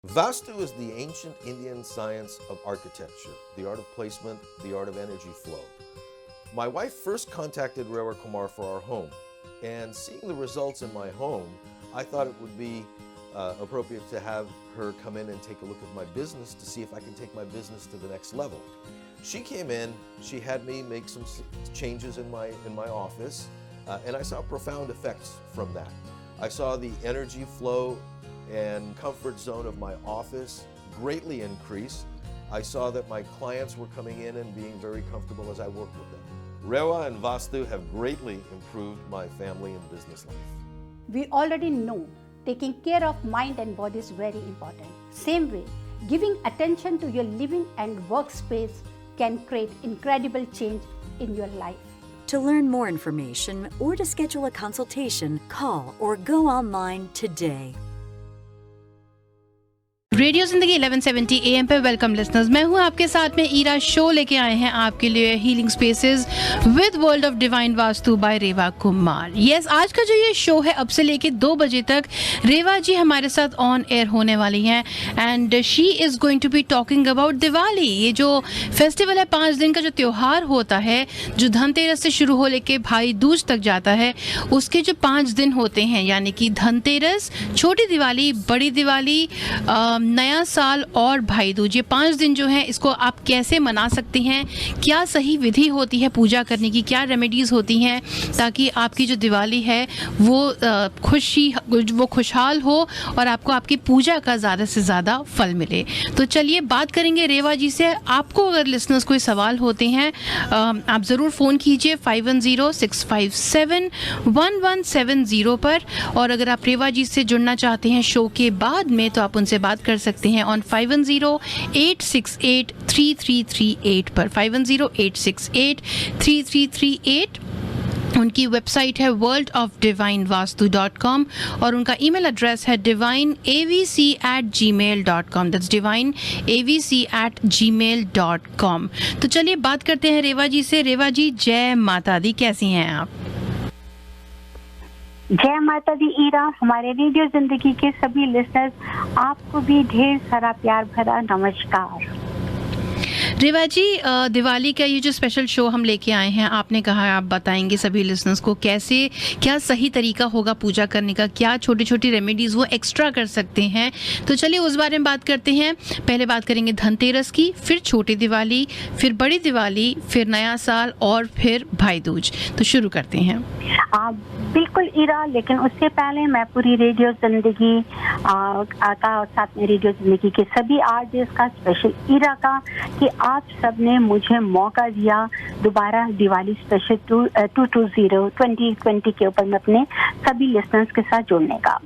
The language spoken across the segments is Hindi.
Vastu is the ancient Indian science of architecture, the art of placement, the art of energy flow. My wife first contacted Rewa Kumar for our home, and seeing the results in my home, I thought it would be appropriate to have her come in and take a look at my business to see if I can take my business to the next level. She came in, she had me make some changes in my office, and I saw profound effects from that. I saw the energy flow and comfort zone of my office greatly increase. I saw that my clients were coming in and being very comfortable as I worked with them. Rewa and Vastu have greatly improved my family and business life. We already know taking care of mind and body is very important. Same way, giving attention to your living and workspace can create incredible change in your life. To learn more information or to schedule a consultation, call or go online today. Radio जिंदगी 1170 AM पे वेलकम लिसनर्स, मैं हूं आपके साथ में ईरा। शो लेके आए हैं आपके लिए healing spaces with world of divine Vastu by Reva Kumar. Yes, आज का जो ये शो है अब से लेके 2 बजे तक रेवा जी हमारे साथ ऑन एयर होने वाली हैं and she is going to be talking about Diwali. ये जो फेस्टिवल है, 5 दिन का जो त्यौहार होता है, जो धनतेरस से शुरू हो लेके भाई दूज तक जाता है, उसके जो 5 दिन होते हैं, यानी कि धनतेरस, छोटी दिवाली, बड़ी दिवाली, नया साल और भाई दूज, ये 5 दिन जो हैं इसको आप कैसे मना सकते हैं, क्या सही विधि होती है पूजा करने की, क्या रेमेडीज़ होती हैं ताकि आपकी जो दिवाली है वो खुशहाल हो और आपको आपकी पूजा का ज़्यादा से ज़्यादा फल मिले। तो चलिए बात करेंगे रेवा जी से। आपको अगर लिसनर्स कोई सवाल होते हैं आप ज़रूर फ़ोन कीजिए 5106571170 पर, और अगर आप रेवा जी से जुड़ना चाहते हैं शो के बाद में तो आप उनसे बात कर सकते हैं ऑन 5108683338 पर, 5108683338। उनकी वेबसाइट है worldofdivinevastu.com और उनका ईमेल एड्रेस है divineavc@gmail.com। That's divineavc@gmail.com। तो चलिए बात करते हैं रेवा जी से। रेवा जी, जय माता दी, कैसी हैं आप? जय माता दी ईरा। हमारे रेडियो जिंदगी के सभी लिसनर्स, आपको भी ढेर सारा प्यार भरा नमस्कार। रेवा जी, दिवाली का ये जो स्पेशल शो हम लेके आए हैं, आपने कहा आप बताएंगे सभी लिसनर्स को कैसे, क्या सही तरीका होगा पूजा करने का, क्या छोटी छोटी रेमेडीज़ वो एक्स्ट्रा कर सकते हैं। तो चलिए उस बारे में बात करते हैं। पहले बात करेंगे धनतेरस की, फिर छोटी दिवाली, फिर बड़ी दिवाली, फिर नया साल और फिर भाई दूज। तो शुरू करते हैं। बिल्कुल ईरा, लेकिन उससे पहले मैं पूरी रेडियो जिंदगी का साथ में रेडियो जिंदगी के सभी आरजेस का, स्पेशल ईरा का, कि आप सब ने मुझे मौका दिया दोबारा दिवाली स्पेशल 2020 के ऊपर में अपने सभी लिसनर्स के साथ जुड़ने का,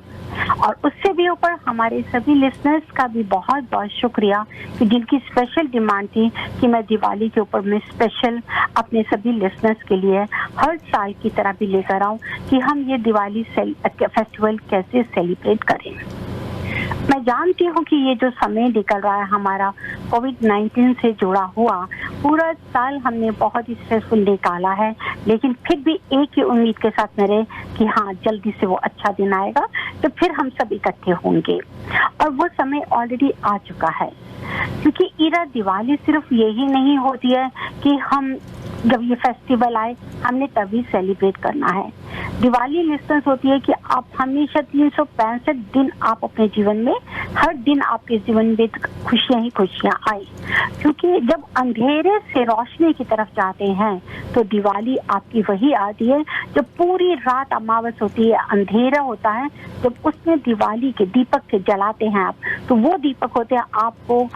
और उससे भी ऊपर हमारे सभी लिसनर्स का भी बहुत बहुत शुक्रिया कि जिनकी स्पेशल डिमांड थी कि मैं दिवाली के ऊपर में स्पेशल अपने सभी लिसनर्स के लिए हर साल की तरह भी लेकर आऊं कि हम ये दिवाली फेस्टिवल कैसे सेलिब्रेट करें। मैं जानती हूँ कि ये जो समय निकल रहा है हमारा कोविड-19 से जुड़ा हुआ, पूरा साल हमने बहुत ही स्ट्रेसफुल निकाला है, लेकिन फिर भी एक ही उम्मीद के साथ में रहे कि हाँ, जल्दी से वो अच्छा दिन आएगा तो फिर हम सब इकट्ठे होंगे, और वो समय ऑलरेडी आ चुका है। क्योंकि ईरा, दिवाली सिर्फ यही नहीं होती है कि हम जब ये फेस्टिवल आए हमने तभी सेलिब्रेट करना है। दिवाली लिस्टेंस होती है कि आप हमेशा 365 दिन आप अपने जीवन में, हर दिन आपके जीवन में खुशियां ही खुशियां आए, क्योंकि जब अंधेरे से रोशनी की तरफ जाते हैं तो दिवाली आपकी वही आती है जब पूरी रात अमावस होती है, अंधेरा होता है, जब उसमें दिवाली के दीपक के जलाते हैं आप, तो वो दीपक होते हैं आपको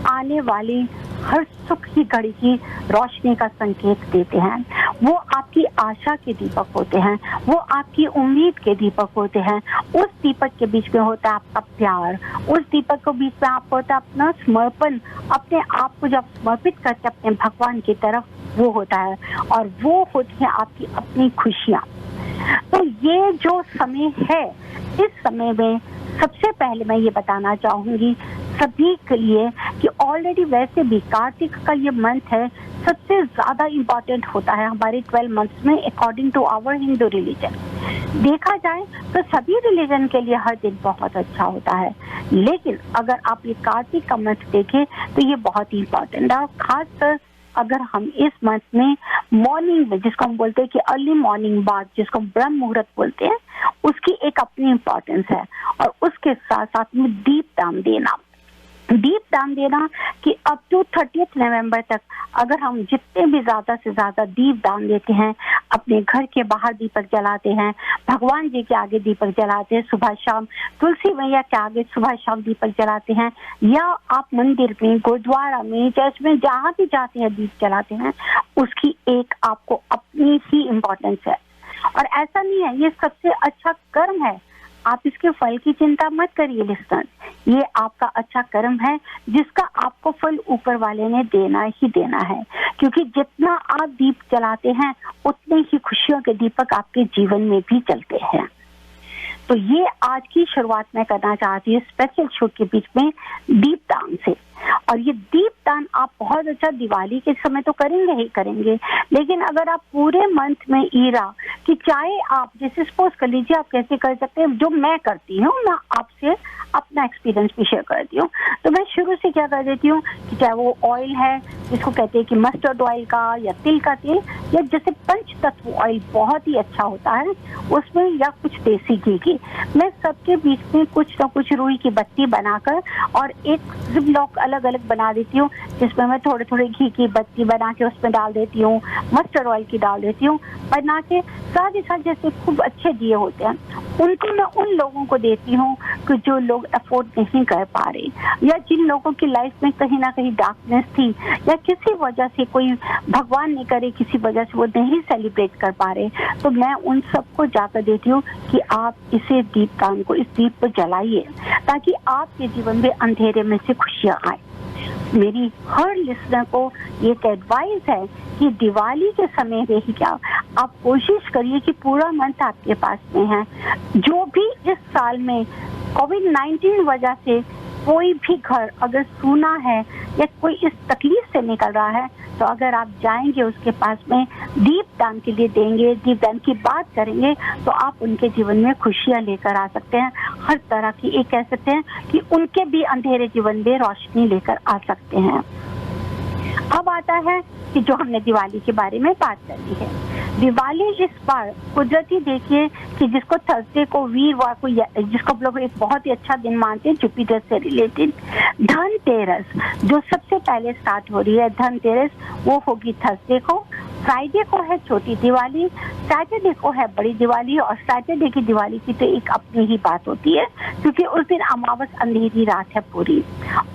आने वाली हर सुख की घड़ी की रोशनी का संकेत देते हैं। वो आपकी आशा के दीपक होते हैं, वो आपकी उम्मीद के दीपक होते हैं। उस दीपक के बीच में होता है आपका प्यार, उस दीपक के बीच में आपको होता है अपना समर्पण, अपने आप को जब समर्पित करते अपने भगवान की तरफ, वो होता है, और वो होती है आपकी अपनी खुशियाँ। तो ये जो समय है, इस समय में सबसे पहले मैं ये बताना चाहूंगी सभी के लिए कि ऑलरेडी वैसे भी कार्तिक का ये मंथ है, सबसे ज्यादा इम्पोर्टेंट होता है हमारे 12 मंथ्स में according to our Hindu religion. देखा जाए तो सभी रिलीजन के लिए हर दिन बहुत अच्छा होता है, लेकिन अगर आप ये कार्तिक का मंथ देखें तो ये बहुत ही इम्पोर्टेंट है। खासकर अगर हम इस मंथ में मॉर्निंग में, जिसको हम बोलते हैं कि अर्ली मॉर्निंग बाथ, जिसको हम ब्रह्म मुहूर्त बोलते हैं, उसकी एक अपनी इम्पोर्टेंस है। और उसके साथ साथ में दीप दान देना कि अप टू 30 नवंबर तक अगर हम जितने भी ज्यादा से ज्यादा दीप दान देते हैं, अपने घर के बाहर दीपक जलाते हैं, भगवान जी के आगे दीपक जलाते हैं सुबह शाम, तुलसी मैया के आगे सुबह शाम दीपक जलाते हैं, या आप मंदिर में, गुरुद्वारा में, चर्च में जहाँ भी जाते हैं दीप जलाते हैं, उसकी एक आपको अपनी ही इम्पोर्टेंस है। और ऐसा नहीं है, ये सबसे अच्छा कर्म है, आप इसके फल की चिंता मत करिए लिस्टनर्स, ये आपका अच्छा कर्म है जिसका आपको फल ऊपर वाले ने देना ही देना है, क्योंकि जितना आप दीप जलाते हैं उतने ही खुशियों के दीपक आपके जीवन में भी जलते हैं। तो ये आज की शुरुआत मैं करना चाहती हूँ स्पेशल शो के बीच में दीपदान से। और ये दीपदान आप बहुत अच्छा दिवाली के समय तो करेंगे ही करेंगे, लेकिन अगर आप पूरे मंथ में ईरा कि चाहे आप जैसे सपोज कर लीजिए, आप कैसे कर सकते हैं, जो मैं करती हूँ, मैं आपसे अपना एक्सपीरियंस भी शेयर करती हूँ। तो मैं शुरू से क्या कर देती हूँ कि चाहे वो ऑयल है जिसको कहते हैं कि मस्टर्ड ऑयल का, या तिल का तेल, या जैसे पंच तत्व ऑयल बहुत ही अच्छा होता है उसमें, या कुछ देसी घी की, मैं सबके बीच में कुछ ना कुछ रुई की बत्ती बनाकर और एक जिपलॉक अलग अलग बना देती हूँ, जिसमें मैं थोड़े थोड़े घी की बत्ती बना के उसमें डाल देती हूँ, मस्टर्ड ऑयल की डाल देती हूँ, बना के साथ ही साथ जैसे खूब अच्छे दिए होते हैं उनको मैं उन लोगों को देती हूँ कि जो लोग अफोर्ड नहीं कर पा रहे, या जिन लोगों की लाइफ में कहीं ना कहीं डार्कनेस थी, या किसी वजह से कोई भगवान नहीं करे किसी वजह से वो नहीं सेलिब्रेट कर पा रहे, तो मैं उन सबको जाकर देती हूँ कि आप इसे दीपदान को, इस दीप को जलाइए ताकि आपके जीवन में अंधेरे में से खुशियाँ आए। मेरी हर लिसनर को एक एडवाइस है कि दिवाली के में भी क्या आप कोशिश करिए कि पूरा मंथ आपके पास में है, जो भी इस साल में कोविड-19 वजह से कोई भी घर अगर सूना है या कोई इस तकलीफ से निकल रहा है, तो अगर आप जाएंगे उसके पास में दीपदान के लिए देंगे, दीपदान की बात करेंगे, तो आप उनके जीवन में खुशियां लेकर आ सकते हैं, हर तरह की, एक कह सकते हैं कि उनके भी अंधेरे जीवन में रोशनी लेकर आ सकते हैं। अब आता है कि जो हमने दिवाली के बारे में बात करनी है। दिवाली इस बार कुदरती देखिए कि जिसको थर्सडे को, वीरवार को, जिसको हम लोग एक बहुत ही अच्छा दिन मानते हैं जुपिटर से रिलेटेड, धनतेरस जो सबसे पहले स्टार्ट हो रही है, धनतेरस वो होगी थर्सडे को, फ्राइडे को है छोटी दिवाली, सैटरडे को है बड़ी दिवाली। और सैटरडे की दिवाली की तो एक अपनी ही बात होती है क्योंकि उस दिन अमावस अंधेरी रात है पूरी।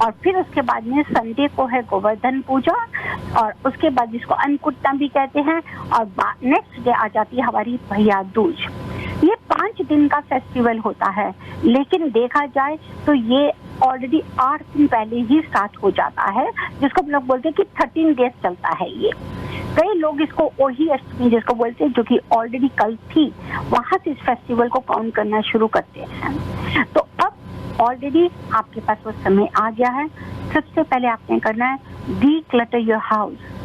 और फिर उसके बाद में संडे को है गोवर्धन पूजा, और उसके बाद जिसको अन्नकूटम भी कहते हैं, और नेक्स्ट डे आ जाती है हमारी भैया दूज। ये 5 दिन का फेस्टिवल होता है, लेकिन देखा जाए तो ये ऑलरेडी 8 दिन पहले ही स्टार्ट हो जाता है, जिसको हम लोग बोलते हैं कि 13 डेज चलता है ये। कई लोग इसको ओही अष्टमी जिसको बोलते हैं, जो कि ऑलरेडी कल थी, वहां से इस फेस्टिवल को काउंट करना शुरू करते हैं। तो अब ऑलरेडी आपके पास वो समय आ गया है। सबसे पहले आपने करना है डीक्लटर योर हाउस।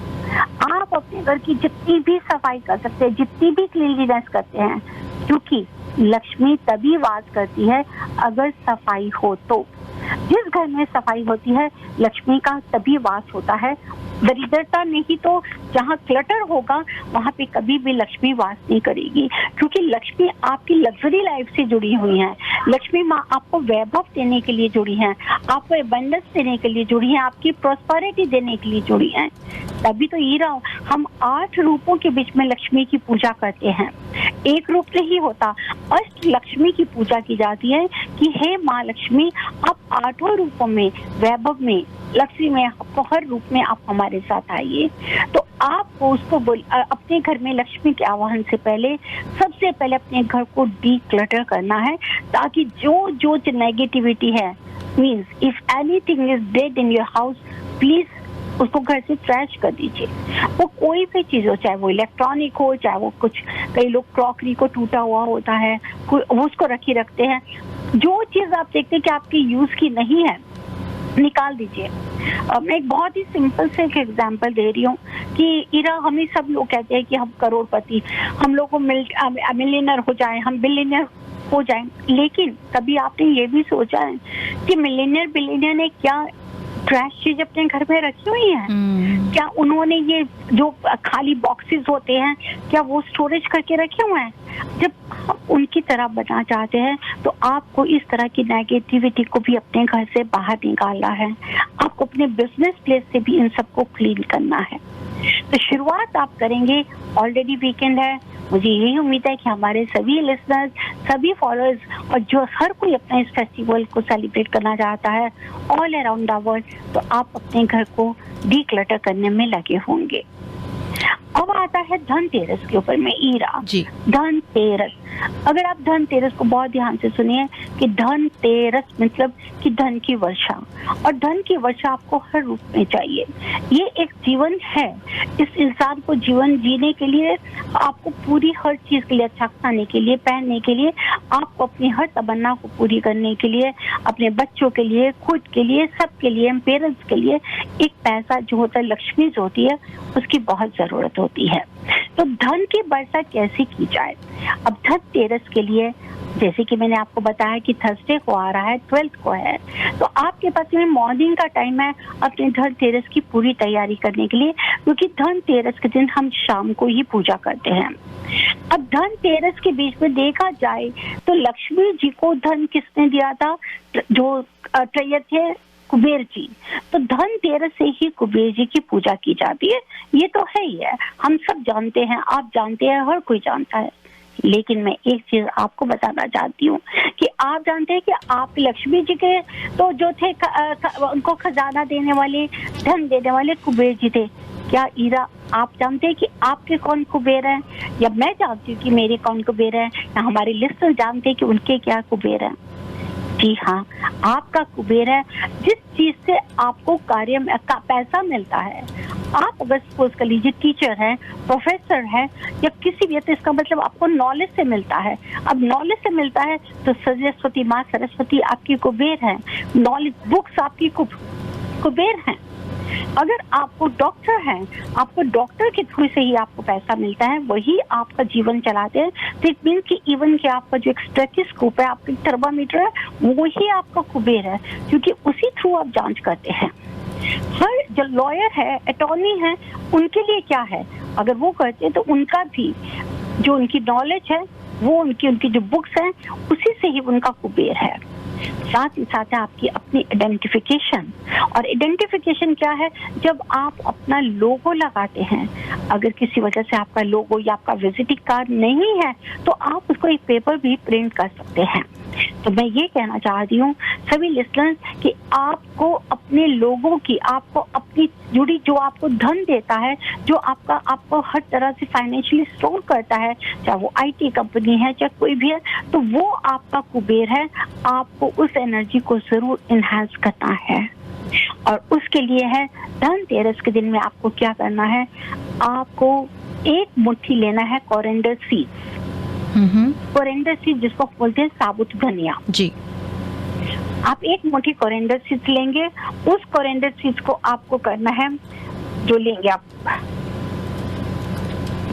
आप अपने घर की जितनी भी सफाई कर सकते हैं, जितनी भी क्लीनलीनेस करते हैं, क्योंकि लक्ष्मी तभी वास करती है अगर सफाई हो। तो जिस घर में सफाई होती है लक्ष्मी का तभी वास होता है। दरिद्रता नहीं तो जहाँ क्लटर होगा वहाँ पे कभी भी लक्ष्मी वास नहीं करेगी, क्योंकि लक्ष्मी आपकी लग्जरी लाइफ से जुड़ी हुई है। लक्ष्मी माँ आपको वैभव देने के लिए जुड़ी है, आपको एबंडेंस देने के लिए जुड़ी है, आपकी प्रॉस्पेरिटी देने के लिए जुड़ी है। तभी तो ये रहा हम 8 रूपों के बीच में लक्ष्मी की पूजा करते हैं। एक रूप नहीं होता, अष्ट लक्ष्मी की पूजा की जाती है कि हे माँ लक्ष्मी, आप 8 रूपों में, वैभव में, लक्ष्मी में, आपको हर रूप में आप हमारे साथ आइए। तो आपको उसको अपने घर में लक्ष्मी के आवाहन से पहले सबसे पहले अपने घर को डीक्लटर करना है, ताकि जो नेगेटिविटी है, means if anything is dead in your house, please उसको घर से ट्रैश कर दीजिए। वो कोई भी चीज हो, चाहे वो इलेक्ट्रॉनिक हो, चाहे वो कुछ, कई लोग क्रॉकरी को टूटा हुआ होता है वो उसको रखते हैं। जो चीज आप देखते हैं कि आपकी यूज की नहीं है, निकाल दीजिए। मैं एक बहुत ही सिंपल से एक एग्जांपल दे रही हूँ कि इरा, हमें सब लोग कहते हैं कि हम करोड़पति, हम लोग को मिलियनर हो जाए, हम बिलियनर हो जाए, लेकिन कभी आपने ये भी सोचा है कि मिलियनर बिलियनर ने क्या ट्रैश चीज अपने घर में रखी हुई है? क्या उन्होंने ये जो खाली बॉक्सेस होते हैं क्या वो स्टोरेज करके रखे हुए हैं? जब आप उनकी तरह बनना चाहते हैं तो आपको इस तरह की नेगेटिविटी को भी अपने घर से बाहर निकालना है। आपको अपने बिजनेस प्लेस से भी इन सबको क्लीन करना है। तो शुरुआत आप करेंगे, ऑलरेडी वीकेंड है, मुझे यही उम्मीद है कि हमारे सभी लिसनर्स, सभी फॉलोअर्स और जो हर कोई अपना इस फेस्टिवल को सेलिब्रेट करना चाहता है ऑल अराउंड द वर्ल्ड, तो आप अपने घर को डीक्लटर करने में लगे होंगे। अब आता है धनतेरस के ऊपर में ईरा जी। धनतेरस, अगर आप धनतेरस को बहुत ध्यान से सुनिए कि धनतेरस मतलब कि धन की वर्षा, और धन की वर्षा आपको हर रूप में चाहिए। ये एक जीवन है, इस इंसान को जीवन जीने के लिए आपको पूरी हर चीज के लिए, अच्छा खाने के लिए, पहनने के लिए, आपको अपनी हर तमन्ना को पूरी करने के लिए, अपने बच्चों के लिए, खुद के लिए, सबके लिए, पेरेंट्स के लिए एक पैसा जो होता है, लक्ष्मी जो होती है, उसकी बहुत जरूरत होती है। तो धन की वर्षा कैसे की जाए? अब धनतेरस के लिए जैसे कि मैंने आपको बताया कि थर्सडे को आ रहा है, 12th को है, तो आपके पास में मॉर्निंग का टाइम है अपने धनतेरस की पूरी तैयारी करने के लिए, क्योंकि धनतेरस के दिन हम शाम को ही पूजा करते हैं। अब धनतेरस के बीच में देखा जाए तो लक्ष्मी जी को धन किसने दिया था? जो ट्रेयर थे कुबेर जी, तो धनतेरस से ही कुबेर जी की पूजा की जाती है। ये तो है ही है, हम सब जानते हैं, आप जानते हैं, हर कोई जानता है। लेकिन मैं एक चीज आपको बताना चाहती हूँ कि आप जानते हैं कि आप लक्ष्मी जी के तो जो थे उनको खजाना देने वाले, धन देने वाले कुबेर जी थे। क्या ईरा आप जानते हैं कि आपके कौन कुबेर हैं? या मैं जानती हूँ कि मेरे कौन कुबेर हैं, या हमारे लिस्टर जानते हैं कि उनके क्या कुबेर हैं? जी हाँ, आपका कुबेर है जिस चीज से आपको कार्य में पैसा मिलता है। आप अगर सपोज कर लीजिए टीचर हैं, प्रोफेसर हैं, या किसी भी, तो इसका मतलब आपको नॉलेज से मिलता है। अब नॉलेज से मिलता है तो सरस्वती माँ, सरस्वती आपकी कुबेर है, नॉलेज बुक्स आपकी कुबेर हैं। अगर आपको डॉक्टर हैं, आपको डॉक्टर के थ्रू से ही आपको पैसा मिलता है, वही आपका जीवन चलाते हैं। तो इट मीन कि इवन कि आपका जो एक स्टेथोस्कोप है, आपका थर्मामीटर है, वही आपका कुबेर है, क्योंकि उसी थ्रू आप जांच करते हैं। हर जो लॉयर है, अटॉर्नी है, उनके लिए क्या है? अगर वो करते हैं तो उनका भी जो उनकी नॉलेज है, वो उनकी जो बुक्स हैं, उसी से ही उनका कुबेर है। साथ ही साथ है आपकी अपनी आइडेंटिफिकेशन। और आइडेंटिफिकेशन क्या है? जब आप अपना लोगो लगाते हैं, अगर किसी वजह से आपका लोगो या आपका विजिटिंग कार्ड नहीं है तो आप उसको एक पेपर भी प्रिंट कर सकते हैं। तो मैं ये कहना चाह रही हूँ सभी लिसनर्स कि आपको अपने लोगों की, आपको अपनी जुड़ी, जो आपको धन देता है, जो आपको हर तरह से फाइनेंशियली स्ट्रॉन्ग करता है, चाहे वो IT कंपनी है, चाहे कोई भी है, तो वो आपका कुबेर है। आपको उस एनर्जी को जरूर इनहांस करना है। और उसके लिए है धनतेरस के दिन में आपको क्या करना है? आपको एक मुट्ठी लेना है कोरिएंडर सीड्स। कोरिएंडर सीड जिसको बोलते हैं साबुत धनिया जी। आप एक मुट्ठी कोरिएंडर सीड्स लेंगे। उस कोरिएंडर सीड्स को आपको करना है, जो लेंगे आप,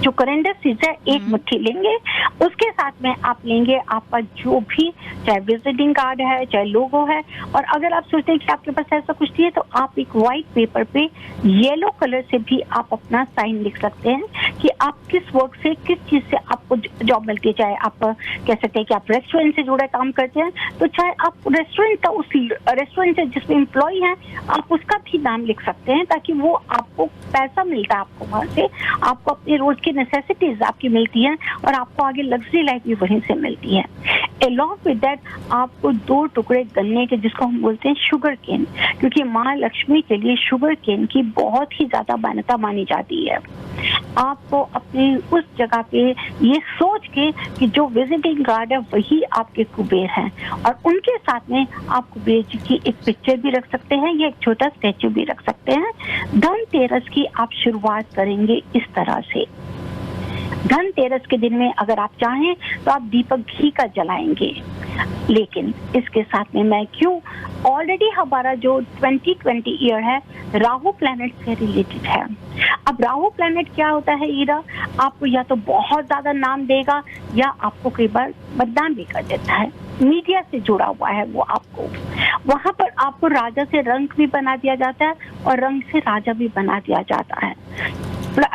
जो कोरिएंडर सीड्स है, एक मुट्ठी लेंगे। उसके साथ में आप लेंगे आपका जो भी, चाहे विजिटिंग कार्ड है, चाहे लोगो है। और अगर आप सोचते हैं कि आपके पास ऐसा कुछ नहीं है तो आप एक व्हाइट पेपर पे येलो कलर से भी आप अपना साइन लिख सकते हैं कि आप किस वर्क से, किस चीज से आपको जॉब मिलती है। चाहे आप कह सकते हैं कि आप रेस्टोरेंट से जुड़ा काम करते हैं, तो चाहे आप रेस्टोरेंट का, उस रेस्टोरेंट से जिसमें एम्प्लॉय हैं, आप उसका भी नाम लिख सकते हैं, ताकि वो आपको पैसा मिलता है, आपको वहां से आपको अपने रोज की नेसेसिटीज आपकी मिलती हैं, और आपको आगे लग्जरी लाइफ भी वहीं से मिलती है। अलॉन्ग विद दैट आपको 2 टुकड़े गन्ने के, जिसको हम बोलते हैं शुगर केन, क्योंकि माँ लक्ष्मी के लिए शुगर केन की बहुत ही ज्यादा मान्यता मानी जाती है। आपको अपनी उस जगह पे ये सोच के कि जो विजिटिंग कार्ड है वही आपके कुबेर हैं, और उनके साथ में आप कुबेर जी की एक पिक्चर भी रख सकते हैं, या एक छोटा स्टैचू भी रख सकते हैं। धनतेरस की आप शुरुआत करेंगे इस तरह से। धनतेरस के दिन में अगर आप चाहें तो आप दीपक घी का जलाएंगे। लेकिन इसके साथ में मैं क्यों, ऑलरेडी हमारा जो 2020 ईयर है राहु प्लैनेट से रिलेटेड है। अब राहु प्लैनेट क्या होता है ईरा, आपको या तो बहुत ज्यादा नाम देगा या आपको कई बार बदनाम भी कर देता है। मीडिया से जुड़ा हुआ है वो, आपको वहां पर आपको राजा से रंक भी बना दिया जाता है और रंक से राजा भी बना दिया जाता है।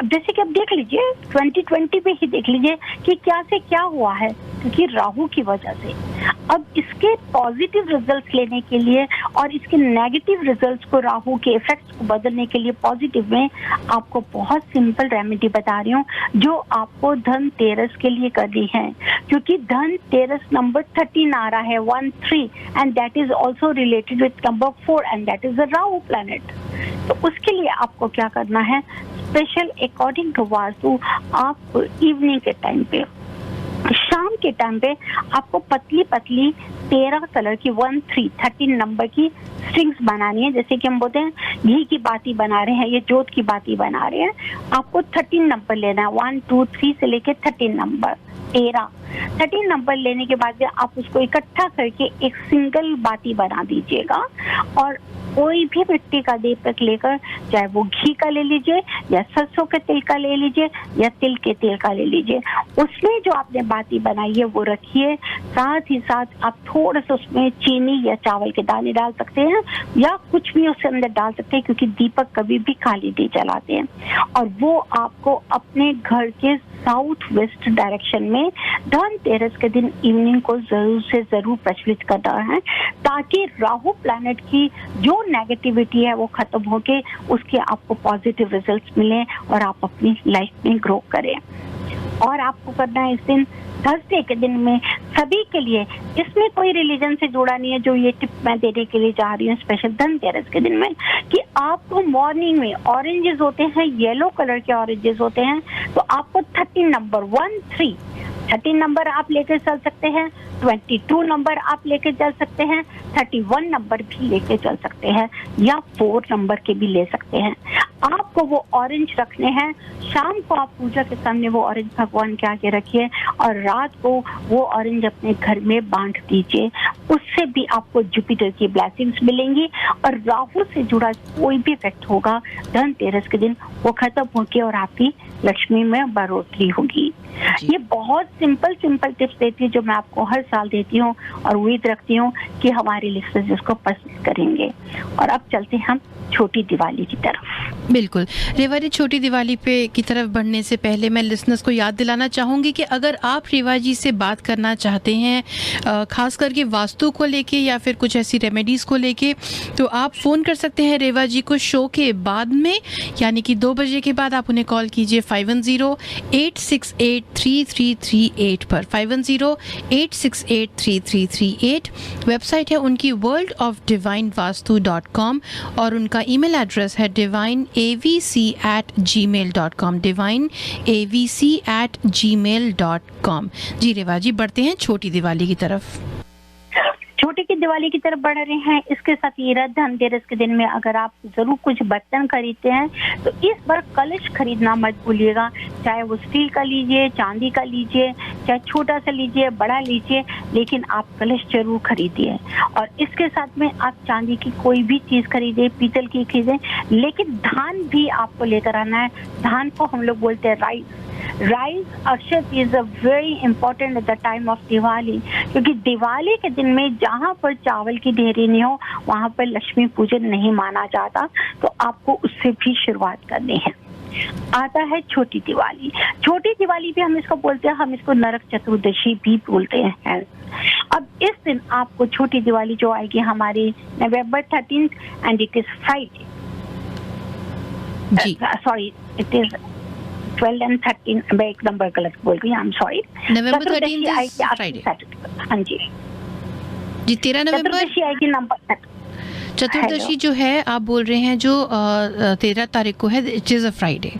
जैसे कि अब देख लीजिए 2020 में ही देख लीजिए कि क्या से क्या हुआ है, क्योंकि राहु की वजह से। अब इसके पॉजिटिव रिजल्ट्स लेने के लिए और इसके नेगेटिव रिजल्ट्स को, राहु के इफेक्ट्स को बदलने के लिए पॉजिटिव में आपको बहुत सिंपल रेमेडी बता रही हूँ जो आपको धनतेरस के लिए करनी है, क्योंकि धनतेरस नंबर 13 आ रहा है 13, and that is also related with number 4 and that is the Rahu planet. तो उसके लिए आपको क्या करना है, स्पेशल अकॉर्डिंग टू वास्तु आप इवनिंग के टाइम पे, शाम के टाइम पे आपको पतली पतली 13 कलर की 13 नंबर की स्ट्रिंग्स बनानी है। जैसे कि हम बोलते हैं घी की बाती बना रहे हैं या जोत की बाती बना रहे हैं, आपको 13 नंबर लेना है, 1 2 3 से लेके 13 नंबर 13 नंबर लेने के बाद आप उसको इकट्ठा करके एक सिंगल बाती बना दीजिएगा और कोई भी मिट्टी का दीपक लेकर, चाहे वो घी का ले लीजिए या सरसों के तेल का ले लीजिए या तिल के तेल का ले लीजिए, उसमें जो आपने बाती बनाई है वो रखिए। साथ ही साथ आप थोड़ा सा उसमें चीनी या चावल के दाने डाल सकते हैं या कुछ भी उसके अंदर डाल सकते हैं, क्योंकि दीपक कभी भी खाली नहीं जलाते हैं। और वो आपको अपने घर के साउथ वेस्ट डायरेक्शन में धनतेरस के दिन इवनिंग को जरूर से जरूर प्रचलित करना है, ताकि राहु प्लैनेट की जो नेगेटिविटी है वो खत्म होके उसके आपको पॉजिटिव रिजल्ट्स मिले और आप अपनी लाइफ में ग्रो करें। और आपको करना है इस दिन थर्सडे के दिन में सभी के लिए, इसमें कोई रिलीजन से जुड़ा नहीं है, जो ये टिप मैं देने के लिए जा रही हूँ स्पेशल धनतेरस के दिन में, कि आपको मॉर्निंग में ऑरेंजेस होते हैं, येलो कलर के ऑरेंजेस होते हैं, तो आपको 13 नंबर 13 नंबर आप लेकर चल सकते हैं, 22 नंबर आप लेके चल सकते हैं, 31 नंबर भी लेके चल सकते हैं या 4 नंबर के भी ले सकते हैं। आपको वो ऑरेंज रखने हैं, शाम को आप पूजा के सामने वो ऑरेंज भगवान के आगे रखिए और रात को वो ऑरेंज अपने घर में बांट दीजिए। उससे भी आपको जुपिटर की ब्लेसिंग्स मिलेंगी और राहु से जुड़ा कोई भी इफेक्ट होगा धनतेरस के दिन वो खत्म होगी और आपकी लक्ष्मी में बढ़ोतरी होगी। ये बहुत सिंपल टिप्स देती है जो मैं आपको हर साल देती हूँ और उम्मीद रखती हूँ कि हमारे लिसनर्स इसको पसंद करेंगे। और अब चलते हम छोटी दिवाली की तरफ। बिल्कुल रेवा जी, छोटी दिवाली पे की तरफ बढ़ने से पहले मैं लिसनर्स को याद दिलाना चाहूँगी कि अगर आप रेवा जी से बात करना चाहते हैं खास करके वास्तु को लेके या फिर कुछ ऐसी रेमेडीज़ को लेके, तो आप फ़ोन कर सकते हैं रेवा जी को शो के बाद में, यानी कि 2 बजे के बाद आप उन्हें कॉल कीजिए 510-868-3338 पर, 510-868-3338। वेबसाइट है उनकी worldofdivinevastu.com और उनका ईमेल एड्रेस है divineavc@gmail.com, divineavc@gmail.com। जी रेवा जी, बढ़ते हैं छोटी दिवाली की तरफ। छोटी की दिवाली की तरफ बढ़ रहे हैं। इसके साथ ये धनतेरस के दिन में अगर आप जरूर कुछ बर्तन खरीदते हैं तो इस बार कलश खरीदना मत भूलिएगा, चाहे वो स्टील का लीजिए, चांदी का लीजिए, चाहे छोटा सा लीजिए, बड़ा लीजिए, लेकिन आप कलश जरूर खरीदिए। और इसके साथ में आप चांदी की कोई भी चीज खरीदे, पीतल की खरीदें, लेकिन धान भी आपको लेकर आना है। धान को हम लोग बोलते हैं rice Akshat is a very important at the time of Diwali, क्योंकि दिवाली के दिन में जहाँ पर चावल की ढेरी नहीं हो वहाँ पर लक्ष्मी पूजन नहीं माना जाता, तो आपको उससे भी शुरुआत करनी है। आता है छोटी दिवाली। छोटी दिवाली भी हम इसको बोलते हैं, हम इसको नरक चतुर्दशी भी बोलते हैं। अब इस दिन आपको छोटी दिवाली जो आएगी हमारी November 13 and it is Friday, sorry it is 12 and 13, मैं एक नंबर गलत बोल गई, I am sorry. November 13 is Friday। हाँ जी 13 नवंबर चतुर्दशी आएगी नंबर। चतुर्दशी जो है आप बोल रहे हैं जो 13 तारीख को है, इट इज अ फ्राइडे।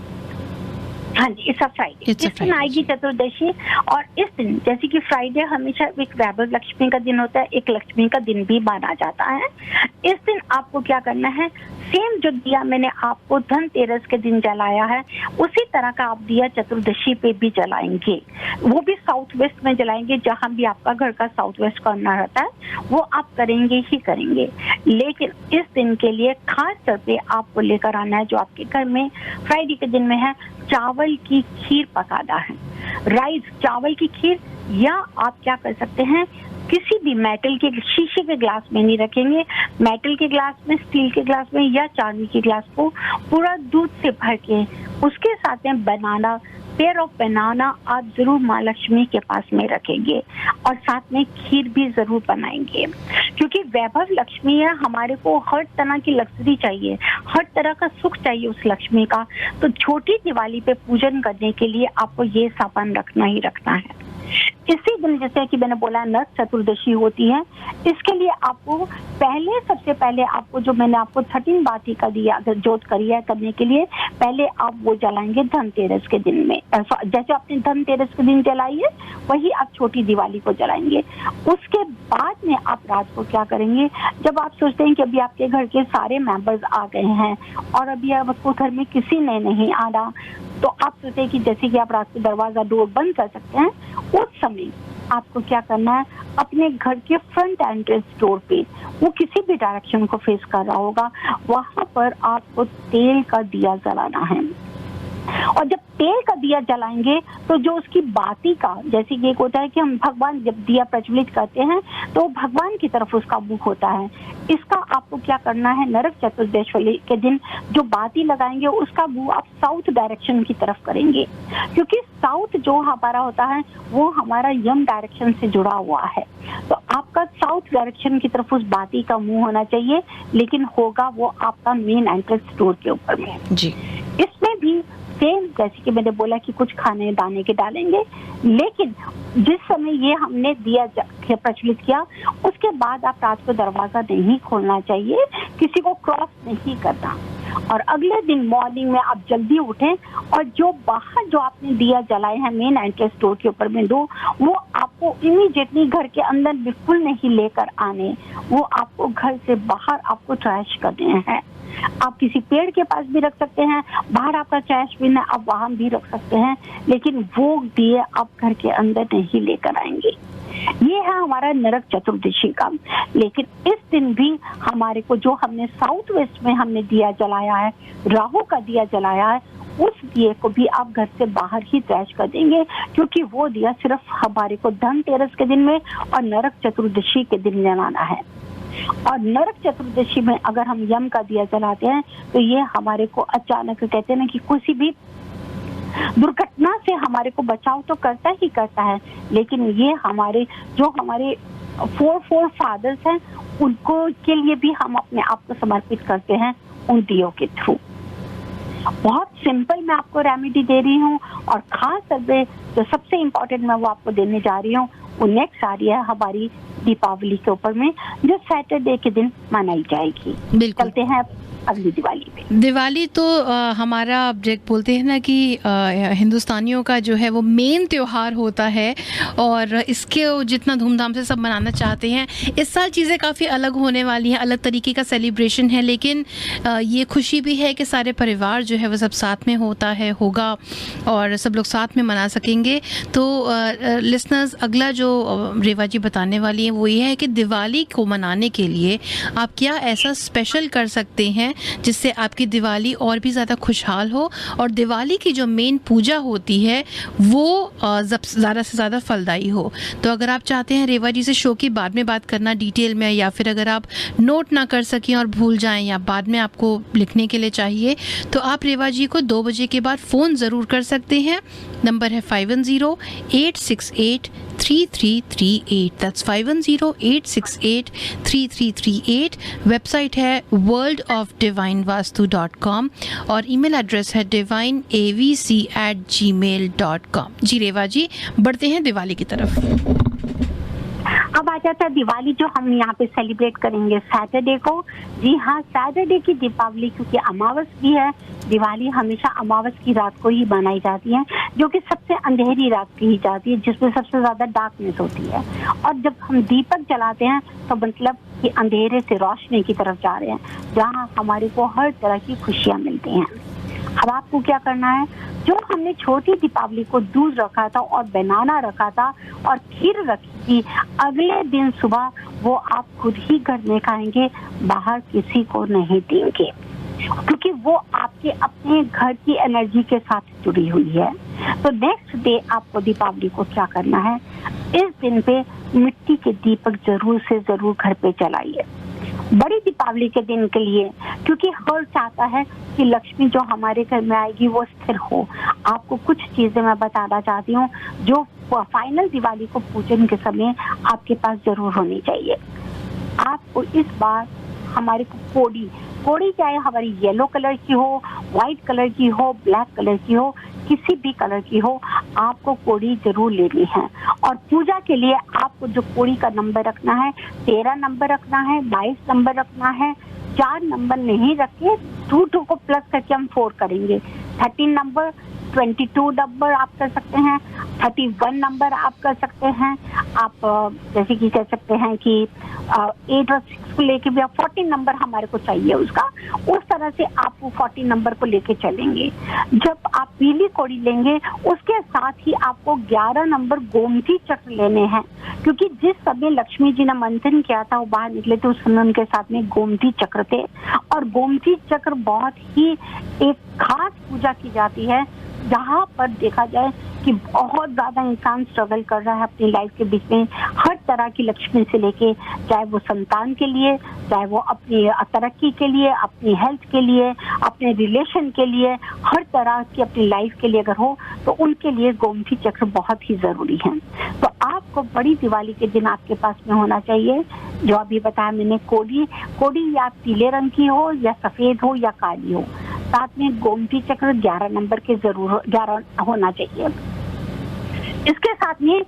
हाँ जी, इट्स अ फ्राइडे। इस दिन आएगी चतुर्दशी। और इस दिन जैसे कि फ्राइडे हमेशा एक वैभव लक्ष्मी का दिन होता है, एक लक्ष्मी का दिन भी माना जाता है। इस दिन आपको क्या करना है, सेम जो दिया मैंने आपको धनतेरस के दिन जलाया है, उसी तरह का आप दिया चतुर्दशी पे भी जलाएंगे। वो भी साउथ वेस्ट में जलाएंगे, जहां भी आपका घर का साउथ वेस्ट कॉर्नर रहता है वो आप करेंगे ही करेंगे। लेकिन इस दिन के लिए खास तौर पे आपको लेकर आना है, जो आपके घर में फ्राइडे के दिन में है, चावल की खीर पकाना है। राइस चावल की खीर, या आप क्या कर सकते हैं, किसी भी मेटल के, शीशे के ग्लास में नहीं रखेंगे, मेटल के ग्लास में, स्टील के ग्लास में या चांदी के ग्लास को पूरा दूध से भर के उसके साथ में बनाना, पेयर ऑफ बनाना आप जरूर माँ लक्ष्मी के पास में रखेंगे और साथ में खीर भी जरूर बनाएंगे। क्योंकि वैभव लक्ष्मी है, हमारे को हर तरह की लग्जरी चाहिए, हर तरह का सुख चाहिए उस लक्ष्मी का। तो छोटी दिवाली पे पूजन करने के लिए आपको ये सामान रखना ही रखना है। इसी दिन जैसे कि मैंने बोला नरक चतुर्दशी होती है, इसके लिए आपको सबसे पहले आपको जो मैंने आपको 13 बाती का दिया जोत करी है करने के लिए, पहले आप वो जलाएंगे धनतेरस के दिन में। जैसे आपने धनतेरस के दिन जलाई है वही आप छोटी दिवाली को जलाएंगे। उसके बाद में आप रात को क्या करेंगे, जब आप सोचते हैं कि अभी आपके घर के सारे मेंबर्स आ गए हैं और अभी आपको घर में किसी ने नहीं आना, तो आप सोचते हैं कि जैसे कि आप रात को दरवाजा डोर बंद कर सकते हैं, उस समय आपको क्या करना है, अपने घर के फ्रंट एंट्रेंस डोर पे, वो किसी भी डायरेक्शन को फेस कर रहा होगा, वहां पर आपको तेल का दिया जलाना है। और जब तेल का दिया जलाएंगे तो जो उसकी बाती का, जैसे कि एक होता है कि हम भगवान जब दिया प्रज्वलित करते हैं तो भगवान की तरफ उसका मुख होता है, इसका आपको क्या करना है, नरक चतुर्दशी के दिन जो बाती लगाएंगे उसका मुंह आप साउथ डायरेक्शन की तरफ करेंगे। क्योंकि साउथ जो हमारा होता है वो हमारा यम डायरेक्शन से जुड़ा हुआ है, तो आपका साउथ डायरेक्शन की तरफ उस बाती का मुंह होना चाहिए, लेकिन होगा वो आपका मेन एंट्रेंस डोर के ऊपर में जी। इसमें भी सेम जैसे कि मैंने बोला कि कुछ खाने दाने के डालेंगे, लेकिन जिस समय ये हमने दिया प्रचलित किया उसके बाद आप रात को दरवाजा नहीं खोलना चाहिए, किसी को क्रॉस नहीं करना। और अगले दिन मॉर्निंग में आप जल्दी उठें और जो बाहर जो आपने दिया जलाए हैं मेन एंट्रेंस डोर के ऊपर में दो, वो आपको इमीडिएटली घर के अंदर बिल्कुल नहीं लेकर आने, वो आपको घर से बाहर आपको ट्रैश करने हैं। आप किसी पेड़ के पास भी रख सकते हैं, बाहर आपका ट्रैश बिन है आप वहां भी रख सकते हैं, लेकिन वो दिए आप घर के अंदर नहीं लेकर आएंगे। ये है हमारा नरक चतुर्दशी का। लेकिन इस दिन भी हमारे को जो हमने साउथ वेस्ट में हमने दिया जलाया है, राहु का दिया जलाया है, उस दिए को भी आप घर से बाहर ही ट्रैश कर देंगे, क्योंकि वो दिया सिर्फ हमारे को धनतेरस के दिन में और नरक चतुर्दशी के दिन जलाना है। और नरक चतुर्दशी में अगर हम यम का दिया जलाते हैं तो ये हमारे को अचानक कहते हैं ना कि किसी भी दुर्घटना से हमारे को बचाव तो करता ही करता है, लेकिन ये हमारे जो हमारे फोर फादर्स हैं उनको के लिए भी हम अपने आप को समर्पित करते हैं उन दियों के थ्रू। बहुत सिंपल मैं आपको रेमेडी दे रही हूँ, और खास तौर पे जो सबसे इम्पोर्टेंट मैं वो आपको देने जा रही हूँ वो नेक्स्ट आ रही है हमारी दीपावली के ऊपर में, जो सैटरडे के दिन मनाई जाएगी। बिल्कुल। चलते हैं अगली दिवाली पे। दिवाली तो हमारा ऑब्जेक्ट बोलते हैं ना कि हिंदुस्तानियों का जो है वो मेन त्योहार होता है, और इसके जितना धूमधाम से सब मनाना चाहते हैं। इस साल चीज़ें काफ़ी अलग होने वाली हैं, अलग तरीके का सेलिब्रेशन है, लेकिन ये खुशी भी है कि सारे परिवार जो है वो सब साथ में होगा और सब लोग साथ में मना सकेंगे। तो लिसनर्स, अगला जो रेवा जी बताने वाली हैं वो ये है कि दिवाली को मनाने के लिए आप क्या ऐसा स्पेशल कर सकते हैं जिससे आपकी दिवाली और भी ज़्यादा खुशहाल हो, और दिवाली की जो मेन पूजा होती है वो ज़्यादा से ज़्यादा फलदायी हो। तो अगर आप चाहते हैं रेवा जी से शो की बाद में बात करना डिटेल में, या फिर अगर आप नोट ना कर सकें और भूल जाएं या बाद में आपको लिखने के लिए चाहिए, तो आप रेवा जी को 2 बजे के बाद फ़ोन ज़रूर कर सकते हैं। नंबर है 5108683338। दैट्स 5108683338। वेबसाइट है worldofdivinevastu.com और ईमेल एड्रेस है divineavc@gmail.com। जी रेवा जी, बढ़ते हैं दिवाली की तरफ। अब आ जाता है दिवाली जो हम यहाँ पे सेलिब्रेट करेंगे सैटरडे को। जी हाँ, सैटरडे की दीपावली, क्योंकि अमावस भी है। दिवाली हमेशा अमावस की रात को ही मनाई जाती है, जो कि सबसे अंधेरी रात की ही जाती है, जिसमें सबसे ज्यादा डार्कनेस होती है। और जब हम दीपक जलाते हैं तो मतलब कि अंधेरे से रोशनी की तरफ जा रहे हैं, जहाँ हमारे को हर तरह की खुशियाँ मिलती हैं। अब आपको क्या करना है, जो हमने छोटी दीपावली को दूध रखा था और बनाना रखा था और खीर रखी थी, अगले दिन सुबह वो आप खुद ही घर में खाएंगे, बाहर किसी को नहीं देंगे, क्योंकि वो आपके अपने घर की एनर्जी के साथ जुड़ी हुई है। तो नेक्स्ट डे आपको दीपावली को क्या करना है, इस दिन पे मिट्टी के दीपक जरूर से जरूर घर पे जलाइए, बड़ी दीपावली के दिन के लिए, क्योंकि हर चाहता है कि लक्ष्मी जो हमारे घर में आएगी वो स्थिर हो। आपको कुछ चीजें मैं बताना चाहती हूँ जो फाइनल दिवाली को पूजन के समय आपके पास जरूर होनी चाहिए। आपको इस बार हमारे को कोड़ी चाहे हमारी येलो कलर की हो, व्हाइट कलर की हो, ब्लैक कलर की हो, किसी भी कलर की हो, आपको कोड़ी जरूर लेनी है। और पूजा के लिए आपको जो कोड़ी का नंबर रखना है, 13 नंबर रखना है, 22 नंबर रखना है, 4 नंबर नहीं रखे, 2 को प्लस करके हम 4 करेंगे। 13 नंबर, 22 नंबर आप कर सकते हैं, 31 नंबर आप कर सकते हैं, आप जैसे कि कह सकते हैं कि 8 और 6 को लेके भी आप 14 नंबर हमारे को चाहिए उसका, उस तरह से आप वो 14 नंबर को लेके चलेंगे। जब आप पीली कोड़ी लेंगे, उसके साथ ही आपको 11 नंबर गोमती चक्र लेने हैं, क्योंकि जिस समय लक्ष्मी जी ने मंथन किया था वो बाहर निकले थे, उस समय उनके साथ में गोमती चक्र थे। और गोमती चक्र बहुत ही एक खास पूजा की जाती है, जहाँ पर देखा जाए कि बहुत ज्यादा इंसान स्ट्रगल कर रहा है अपनी लाइफ के बीच में, हर तरह की लक्ष्मी से लेके, चाहे वो संतान के लिए, चाहे वो अपनी तरक्की के लिए, अपनी हेल्थ के लिए, अपने रिलेशन के लिए, हर तरह की अपनी लाइफ के लिए अगर हो तो उनके लिए गोमती चक्र बहुत ही जरूरी है। तो आपको बड़ी दिवाली के दिन आपके पास में होना चाहिए, जो अभी बताया मैंने, कोड़ी या पीले रंग की हो या सफेद हो या काली हो, साथ में गोमती चक्र 11 नंबर के जरूर 11 होना चाहिए। इसके साथ में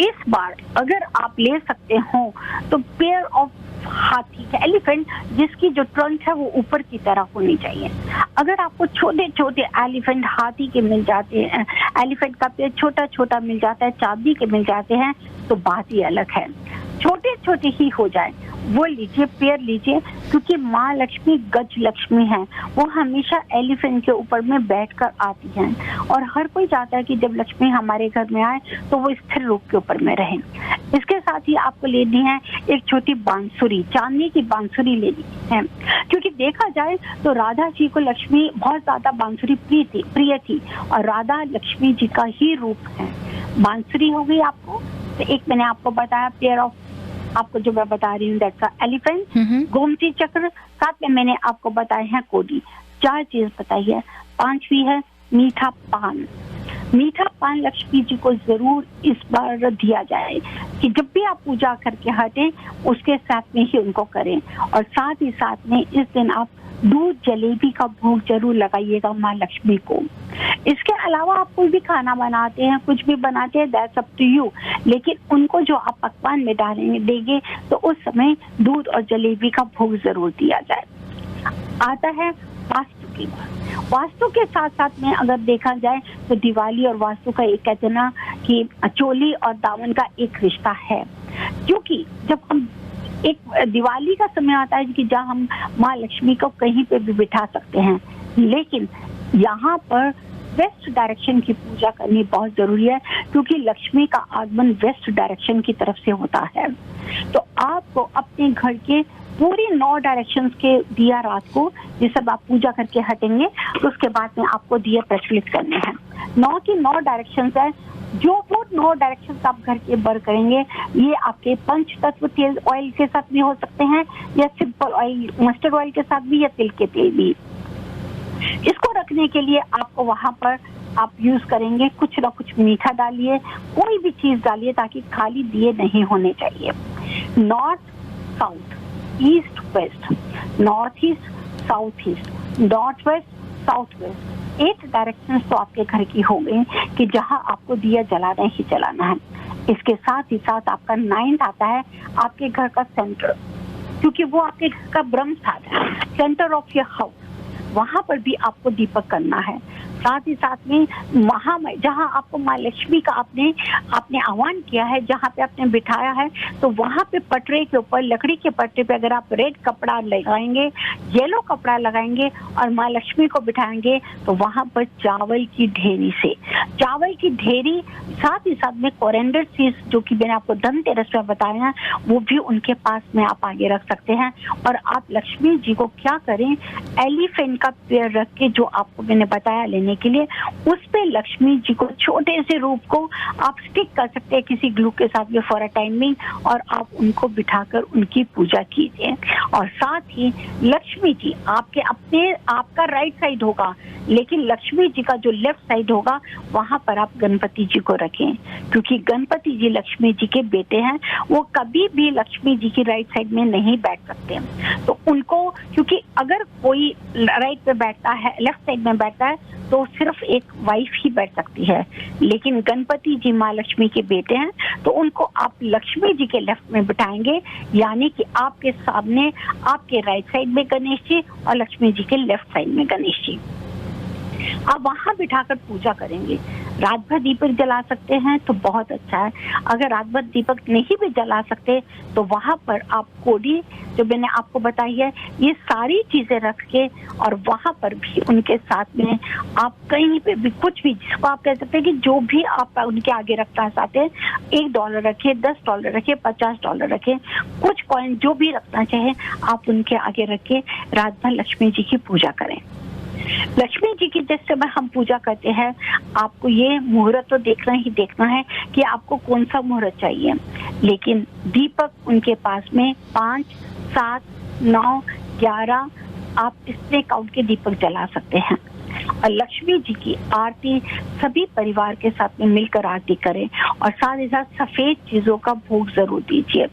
इस बार अगर आप ले सकते हो तो पेयर ऑफ हाथी का, एलिफेंट, जिसकी जो ट्रंक है वो ऊपर की तरह होनी चाहिए। अगर आपको छोटे छोटे एलिफेंट हाथी के मिल जाते हैं, एलिफेंट का पेड़ छोटा छोटा मिल जाता है, चांदी के मिल जाते हैं, तो बात ही अलग है। छोटे छोटे ही हो जाए वो लीजिए, पेयर लीजिए, क्योंकि माँ लक्ष्मी गज लक्ष्मी है, वो हमेशा एलिफेंट के ऊपर में बैठकर आती है। और हर कोई चाहता है कि जब लक्ष्मी हमारे घर में आए तो वो स्थिर रूप के ऊपर में रहे। इसके साथ ही आपको लेनी है एक छोटी बांसुरी, चांदी की बांसुरी लेनी है, क्योंकि देखा जाए तो राधा जी को लक्ष्मी बहुत ज्यादा बांसुरी प्रिय थी और राधा लक्ष्मी जी का ही रूप है। बांसुरी हो गई आपको, तो एक मैंने आपको बताया पेयर ऑफ, आपको जो मैं बता रही हूँ दैट्स एलिफेंट, गोमती चक्र, साथ में मैंने आपको बताए हैं कोडी। 4 चीज बताई है। 5वीं है मीठा पान। मीठा पान लक्ष्मी जी को जरूर इस बार दिया जाए, कि जब भी आप पूजा करके हटें उसके साथ में ही उनको करें। और साथ ही साथ में इस दिन आप दूध जलेबी का भोग जरूर लगाइएगा माँ लक्ष्मी को। इसके अलावा आप कोई भी खाना बनाते हैं, कुछ भी बनाते हैं, दैट्स अप टू यू, लेकिन उनको जो आप पकवान में डालेंगे देंगे तो उस समय दूध और जलेबी का भोग जरूर दिया जाए। आता है वास्तु की बात। वास्तु के साथ साथ में अगर देखा जाए तो दिवाली और वास्तु का एक कहते ना कि चोली और दामन का एक रिश्ता है, क्योंकि जब हम एक दिवाली का समय आता है कि जहाँ हम माँ लक्ष्मी को कहीं पे भी बिठा सकते हैं, लेकिन यहाँ पर वेस्ट डायरेक्शन की पूजा करनी बहुत जरूरी है, क्योंकि लक्ष्मी का आगमन वेस्ट डायरेक्शन की तरफ से होता है। तो आपको अपने घर के पूरी 9 डायरेक्शंस के दिया रात को, ये सब आप पूजा करके हटेंगे तो उसके बाद में आपको दिया प्रज्वलित करने हैं। 9 की 9 डायरेक्शंस है, जो वो 9 डायरेक्शंस आप घर के बर करेंगे, ये आपके पंच तत्व तेल ऑयल के साथ भी हो सकते हैं, या सिंपल ऑयल मस्टर्ड ऑयल के साथ भी, या तिल के तेल भी। इसको रखने के लिए आपको वहां पर आप यूज करेंगे कुछ ना कुछ मीठा डालिए, कोई भी चीज डालिए, ताकि खाली दिए नहीं होने चाहिए। North south east west, north east south east, north west south west, 8 direction तो आपके घर की हो गई कि जहां आपको दिया जलाना ही जलाना है। इसके साथ ही साथ आपका 9th आता है आपके घर का सेंटर, क्योंकि वो आपके घर का ब्रह्म स्थान है, सेंटर ऑफ योर हाउस, वहां पर भी आपको दीपक करना है। साथ ही साथ में महामय, जहाँ आपको माँ लक्ष्मी का आपने आह्वान किया है, जहाँ पे आपने बिठाया है, तो वहाँ पे पटरे के ऊपर, लकड़ी के पटरे पे अगर आप रेड कपड़ा लगाएंगे, येलो कपड़ा लगाएंगे और माँ लक्ष्मी को बिठाएंगे, तो वहाँ पर चावल की ढेरी, साथ ही साथ में कोरिएंडर सीड्स, जो कि मैंने आपको धनतेरस में बताया है, वो भी उनके पास में आप आगे रख सकते हैं। और आप लक्ष्मी जी को क्या करें, एलिफेंट का पेड़ रख के, जो आपको मैंने बताया लेने के लिए, उस पे लक्ष्मी जी को छोटे से रूप को आप स्टिक कर सकते हैं किसी ग्लू के साथ में फॉर अ टाइमिंग, और आप उनको बिठाकर उनकी पूजा कीजिए। और साथ ही लक्ष्मी जी आपका राइट साइड होगा, लेकिन लक्ष्मी जी का जो लेफ्ट साइड होगा, वहां पर आप गणपति जी को रखें, क्योंकि गणपति जी लक्ष्मी जी के बेटे हैं, वो कभी भी लक्ष्मी जी की राइट साइड में नहीं बैठ सकते। तो उनको, क्योंकि अगर कोई राइट पे बैठता है, लेफ्ट साइड में बैठता है, तो सिर्फ एक वाइफ ही बैठ सकती है, लेकिन गणपति जी माँ लक्ष्मी के बेटे हैं, तो उनको आप लक्ष्मी जी के लेफ्ट में बिठाएंगे, यानी कि आपके सामने आपके राइट साइड में गणेश जी और लक्ष्मी जी के लेफ्ट साइड में गणेश जी। आप वहां बिठाकर पूजा करेंगे। रात भर दीपक जला सकते हैं तो बहुत अच्छा है, अगर रात भर दीपक नहीं भी जला सकते तो वहां पर आप कोडी, जो मैंने आपको बताई है, ये सारी चीजें रख के, और वहां पर भी उनके साथ में आप कहीं पे भी कुछ भी, जिसको आप कह सकते हैं कि जो भी आप उनके आगे रखना चाहते हैं, $1 रखे, $10 रखे, $50 रखे, कुछ कॉइन जो भी रखना चाहे आप उनके आगे रख के रात भर लक्ष्मी जी की पूजा करें। लक्ष्मी जी की जिस समय हम पूजा करते हैं, आपको ये मुहूर्त तो देखना है कि आपको कौन सा मुहूर्त चाहिए, लेकिन दीपक उनके पास में 5, 7, 9, 11 आप इतने काउंट के दीपक जला सकते हैं। और लक्ष्मी जी की आरती सभी परिवार के साथ में मिलकर आरती करें, और साथ ही साथ सफेद चीजों का भोग जरूर दीजिए।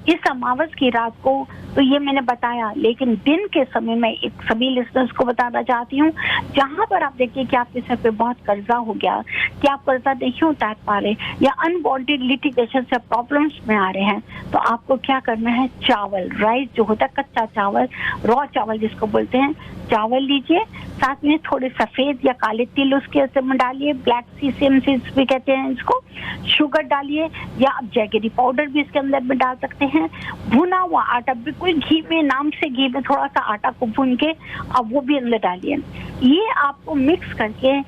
इस अमावस की रात को तो ये मैंने बताया, लेकिन दिन के समय में एक सभी लिसनर्स को बताना चाहती हूँ, जहाँ पर आप देखिए कि आपके सर पे बहुत कर्जा हो गया, कि आप कर्जा नहीं उतार पा रहे, या अनवांटेड लिटिगेशन से प्रॉब्लम्स में आ रहे हैं, तो आपको क्या करना है, चावल, राइस जो होता है, कच्चा चावल, रॉ चावल जिसको बोलते हैं, चावल लीजिए, साथ में थोड़े सफेद या काले तिल उसके में डालिए, ब्लैक सीसम सीड्स भी कहते हैं इसको, शुगर डालिए, या आप जैगरी पाउडर भी इसके अंदर में डाल सकते हैं, भुना हुआ आटा, बिल्कुल घी में, नाम से घी में थोड़ा सा आटा को भून के अब वो भी अंदर डालिए। ये आपको मिक्स करके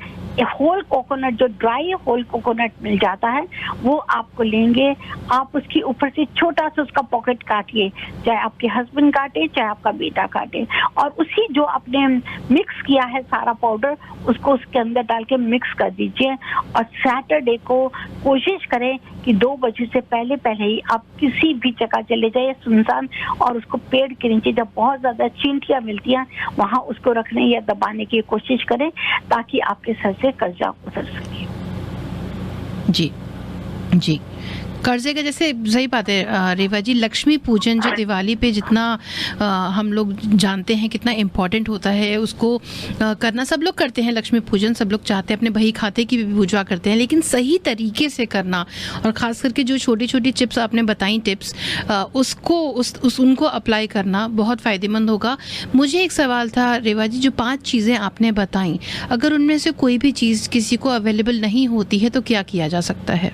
होल कोकोनट, जो ड्राई होल कोकोनट मिल जाता है, वो आपको लेंगे, आप उसके ऊपर से छोटा सा उसका पॉकेट काटिए, चाहे आपके हस्बैंड काटे, चाहे आपका बेटा काटे, और उसी जो आपने मिक्स किया है सारा पाउडर, उसको उसके अंदर डाल के मिक्स कर दीजिए। और सैटरडे को कोशिश करें कि 2 बजे से पहले ही आप किसी भी जगह चले जाइए सुनसान, और उसको पेड़ के नीचे जब बहुत ज्यादा चींटियां मिलती हैं, वहां उसको रखने या दबाने की कोशिश करें, ताकि आपके सर से कर्जा उतर सके। जी, कर्जे का, जैसे सही बात है रेवा जी, लक्ष्मी पूजन जो दिवाली पे जितना हम लोग जानते हैं कितना इम्पोर्टेंट होता है, उसको करना सब लोग करते हैं। लक्ष्मी पूजन सब लोग चाहते हैं, अपने बही खाते की भी पूजा करते हैं, लेकिन सही तरीके से करना, और ख़ास करके जो छोटी छोटी टिप्स आपने बताई, टिप्स उनको अप्लाई करना बहुत फ़ायदेमंद होगा। मुझे एक सवाल था रेवा जी, जो 5 चीज़ें आपने बताई, अगर उनमें से कोई भी चीज़ किसी को अवेलेबल नहीं होती है तो क्या किया जा सकता है?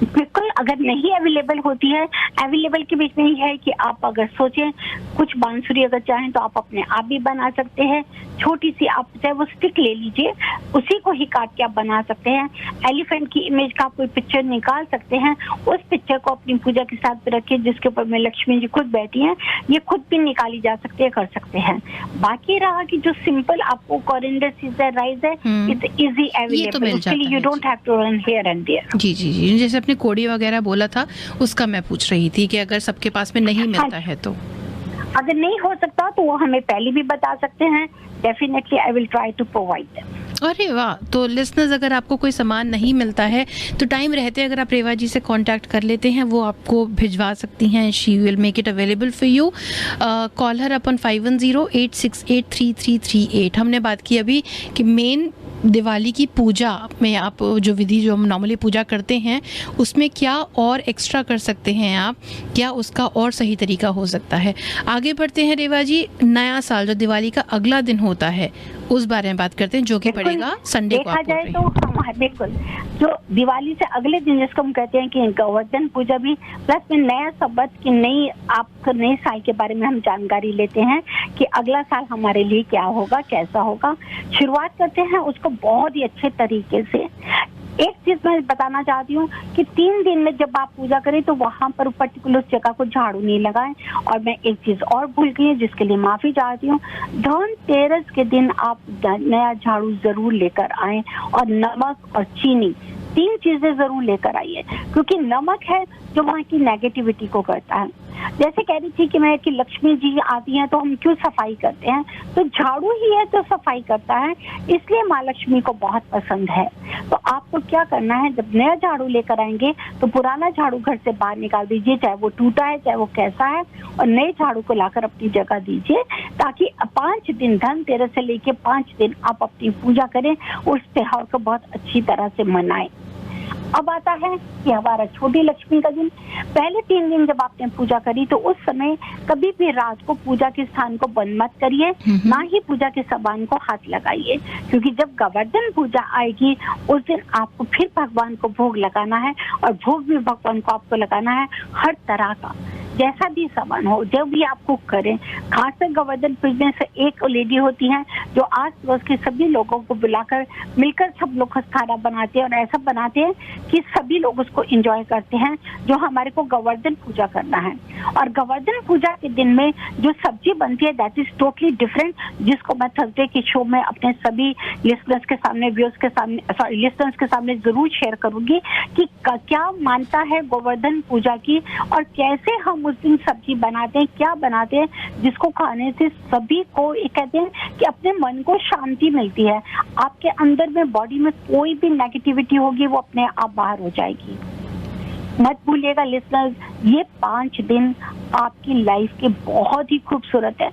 बिल्कुल, अगर नहीं अवेलेबल होती है, अवेलेबल के बीच में ही है कि आप अगर सोचें, कुछ बांसुरी अगर चाहें तो आप अपने आप भी बना सकते हैं, छोटी सी आप चाहे वो स्टिक ले लीजिए, उसी को ही काट के आप बना सकते हैं। एलिफेंट की इमेज का आप कोई पिक्चर निकाल सकते हैं, उस पिक्चर को अपनी पूजा के साथ रखिए, जिसके ऊपर में लक्ष्मी जी खुद बैठी हैं, ये खुद भी निकाली जा सकती है, कर सकते हैं। बाकी रहा कि जो सिंपल आपको कोरिएंडर सीड्स है, राइस है, इट्स इजी अवेलेबल, उसके लिए you don't have to run here and there. जी, जैसे अपने कोड़ी वगैरह बोला था, उसका मैं पूछ रही थी कि अगर सबके पास में नहीं मिलता है तो, अगर नहीं हो सकता तो वो हमें पहले भी बता सकते हैं, definitely I will try to provide them. अरे वाह, तो लिसनर्स, अगर आपको कोई सामान नहीं मिलता है तो टाइम रहते अगर आप रेवा जी से कांटेक्ट कर लेते हैं, वो आपको भिजवा सकती हैं, she will make it available for you. Call her अपन 510-868-3338। हमने बात की अभी कि मेन दिवाली की पूजा में आप जो विधि जो हम नॉर्मली पूजा करते हैं उसमें क्या और एक्स्ट्रा कर सकते हैं आप, क्या उसका और सही तरीका हो सकता है? आगे बढ़ते हैं रेवा जी, नया साल जो दिवाली का अगला दिन होता है उस बारे में बात करते हैं, जो कि पड़ेगा संडे को। देखा जाए तो बिल्कुल जो दिवाली से अगले दिन जिसको हम कहते हैं कि गोवर्धन पूजा भी, प्लस में नया संवत की नए साल के बारे में हम जानकारी लेते हैं कि अगला साल हमारे लिए क्या होगा, कैसा होगा। शुरुआत करते हैं उसको बहुत ही अच्छे तरीके से। एक चीज मैं बताना चाहती हूँ कि 3 दिन में जब आप पूजा करें तो वहां पर पर्टिकुलर जगह को झाड़ू नहीं लगाएं। और मैं एक चीज और भूल गई जिसके लिए माफी चाहती हूँ, धनतेरस के दिन आप नया झाड़ू जरूर लेकर आएं और नमक और चीनी 3 चीजें जरूर लेकर आइए, क्योंकि नमक है जो वहाँ की नेगेटिविटी को करता है। जैसे कह रही थी कि मैं कि लक्ष्मी जी आती हैं तो हम क्यों सफाई करते हैं, तो झाड़ू ही है तो सफाई करता है, इसलिए माँ लक्ष्मी को बहुत पसंद है। तो आपको क्या करना है, जब नया झाड़ू लेकर आएंगे तो पुराना झाड़ू घर से बाहर निकाल दीजिए, चाहे वो टूटा है चाहे वो कैसा है, और नए झाड़ू को लाकर अपनी जगह दीजिए, ताकि 5 दिन धनतेरस से लेके 5 दिन आप अपनी पूजा करें, उस त्योहार को बहुत अच्छी तरह से मनाएं। अब आता है कि हमारा छोटी लक्ष्मी का दिन। पहले 3 दिन जब आपने पूजा करी तो उस समय कभी भी रात को पूजा के स्थान को बंद मत करिए, ना ही पूजा के सामान को हाथ लगाइए, क्योंकि जब गोवर्धन पूजा आएगी उस दिन आपको फिर भगवान को भोग लगाना है, और भोग भी भगवान को आपको लगाना है हर तरह का, जैसा भी सामान हो, जब भी आप कुक करें। खास कर गोवर्धन पूजने से एक लेडी होती है जो आस पड़ोस के सभी लोगों को बुलाकर मिलकर सब लोग खाना बनाते हैं, और ऐसा बनाते हैं कि सभी लोग उसको एंजॉय करते हैं, जो हमारे को गोवर्धन पूजा करना है। और गोवर्धन पूजा के दिन में जो सब्जी बनती है दैट इज टोटली डिफरेंट, जिसको मैं थर्सडे के शो में अपने सभी लिसनर्स के सामने, व्यूअर्स के सामने, सॉरी लिसनर्स के सामने जरूर शेयर करूंगी कि क्या मानता है गोवर्धन पूजा की, और कैसे हम उस दिन सब्जी बनाते हैं, क्या बनाते हैं, जिसको खाने से सभी को ये कहते हैं कि अपने मन को शांति मिलती है, आपके अंदर में बॉडी में कोई भी नेगेटिविटी होगी वो अपने आप बाहर हो जाएगी। मत भूलिएगा लिसनर्स, ये 5 दिन आपकी लाइफ के बहुत ही खूबसूरत है,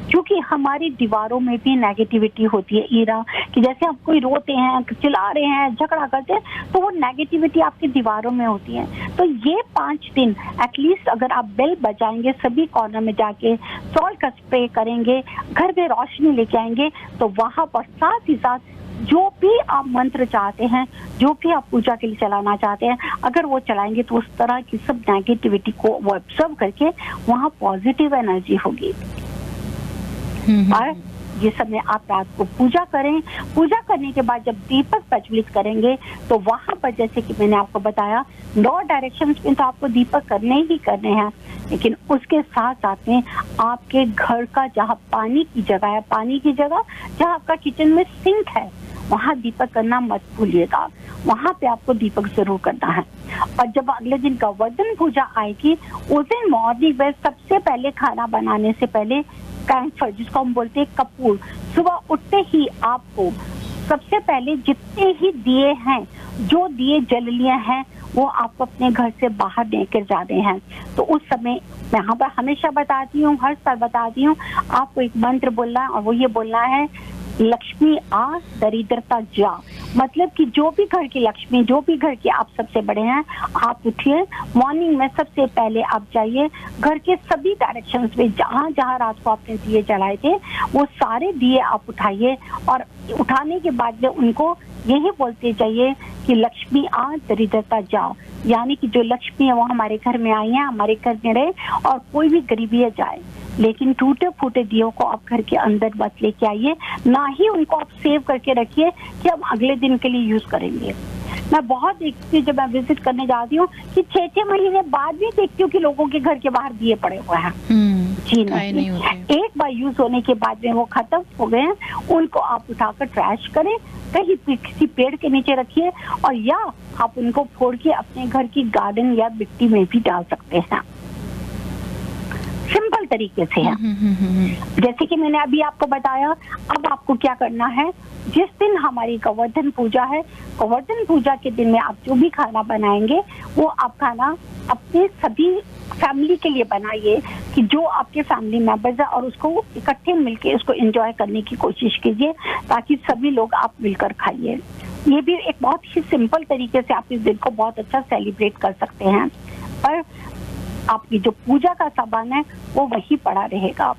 क्योंकि हमारी दीवारों में भी नेगेटिविटी होती है ईरा, कि जैसे आप कोई रोते हैं, चिल्ला रहे हैं, झगड़ा करते हैं, तो वो नेगेटिविटी आपकी दीवारों में होती है। तो ये 5 दिन एटलीस्ट अगर आप बेल बजाएंगे, सभी कॉर्नर में जाके सॉल्ट का स्प्रे करेंगे, घर में रोशनी लेके आएंगे, तो वहां पर साथ ही साथ जो भी आप मंत्र चाहते हैं, जो भी आप पूजा के लिए चलाना चाहते हैं, अगर वो चलाएंगे तो उस तरह की सब नेगेटिविटी को वो ऑब्जर्व करके वहाँ पॉजिटिव एनर्जी होगी। और ये समय आप रात को पूजा करें। पूजा करने के बाद जब दीपक प्रज्वलित करेंगे तो वहां पर, जैसे कि मैंने आपको बताया, 9 डायरेक्शंस में तो आपको दीपक करने ही करने हैं, लेकिन उसके साथ साथ में आपके घर का जहाँ पानी की जगह है, पानी की जगह जहाँ आपका किचन में सिंक है, वहाँ दीपक करना मत भूलिएगा, वहाँ पे आपको दीपक जरूर करना है। और जब अगले दिन गोवर्धन पूजा आएगी उस दिन मॉर्निंग में सबसे पहले खाना बनाने से पहले कैंफर, जिसको हम बोलते हैं कपूर, सुबह उठते ही आपको सबसे पहले जितने ही दिए हैं, जो दिए जल लिए हैं, वो आपको अपने घर से बाहर लेकर जाने हैं। तो उस समय मैं यहाँ पर हमेशा बताती हूँ, हर साल बताती हूँ, आपको एक मंत्र बोलना है, और वो ये बोलना है, लक्ष्मी आ दरिद्रता जा। मतलब कि जो भी घर की लक्ष्मी, जो भी घर के आप सबसे बड़े हैं, आप उठिए मॉर्निंग में, सबसे पहले आप जाइए घर के सभी डायरेक्शंस में, जहाँ जहाँ रात को आपने दिए जलाए थे वो सारे दिए आप उठाइए, और उठाने के बाद में उनको यही बोलते जाइए कि लक्ष्मी आ दरिद्रता जा, यानी कि जो लक्ष्मी है वो हमारे घर में आई है, हमारे घर में रहे, और कोई भी गरीबी है जाए। लेकिन टूटे फूटे दियों को आप घर के अंदर मत लेके आइए, ना ही उनको आप सेव करके रखिए कि हम अगले दिन के लिए यूज करेंगे। मैं बहुत देखती हूँ, जब मैं विजिट करने जाती हूँ, कि 6-6 महीने बाद भी देखती हूँ कि लोगों के घर के बाहर दिए पड़े हुए हैं। जी नहीं, एक बार यूज होने के बाद में वो खत्म हो गए हैं, उनको आप उठाकर ट्रैश करें, कहीं किसी पेड़ के नीचे रखिए, और या आप उनको फोड़ के अपने घर की गार्डन या मिट्टी में भी डाल सकते हैं। सिंपल तरीके से है। जैसे कि मैंने अभी आपको बताया, अब आपको क्या करना है, जिस दिन हमारी गोवर्धन पूजा है, गोवर्धन पूजा के दिन में आप जो भी खाना बनाएंगे वो आप खाना अपने सभी फैमिली के लिए बनाइए, कि जो आपके फैमिली मेंबर्स है, और उसको इकट्ठे मिलके उसको एंजॉय करने की कोशिश कीजिए, ताकि सभी लोग आप मिलकर खाइए। ये भी एक बहुत ही सिंपल तरीके से आप इस दिन को बहुत अच्छा सेलिब्रेट कर सकते हैं, पर आपकी जो पूजा का सामान है वो वही पड़ा रहेगा।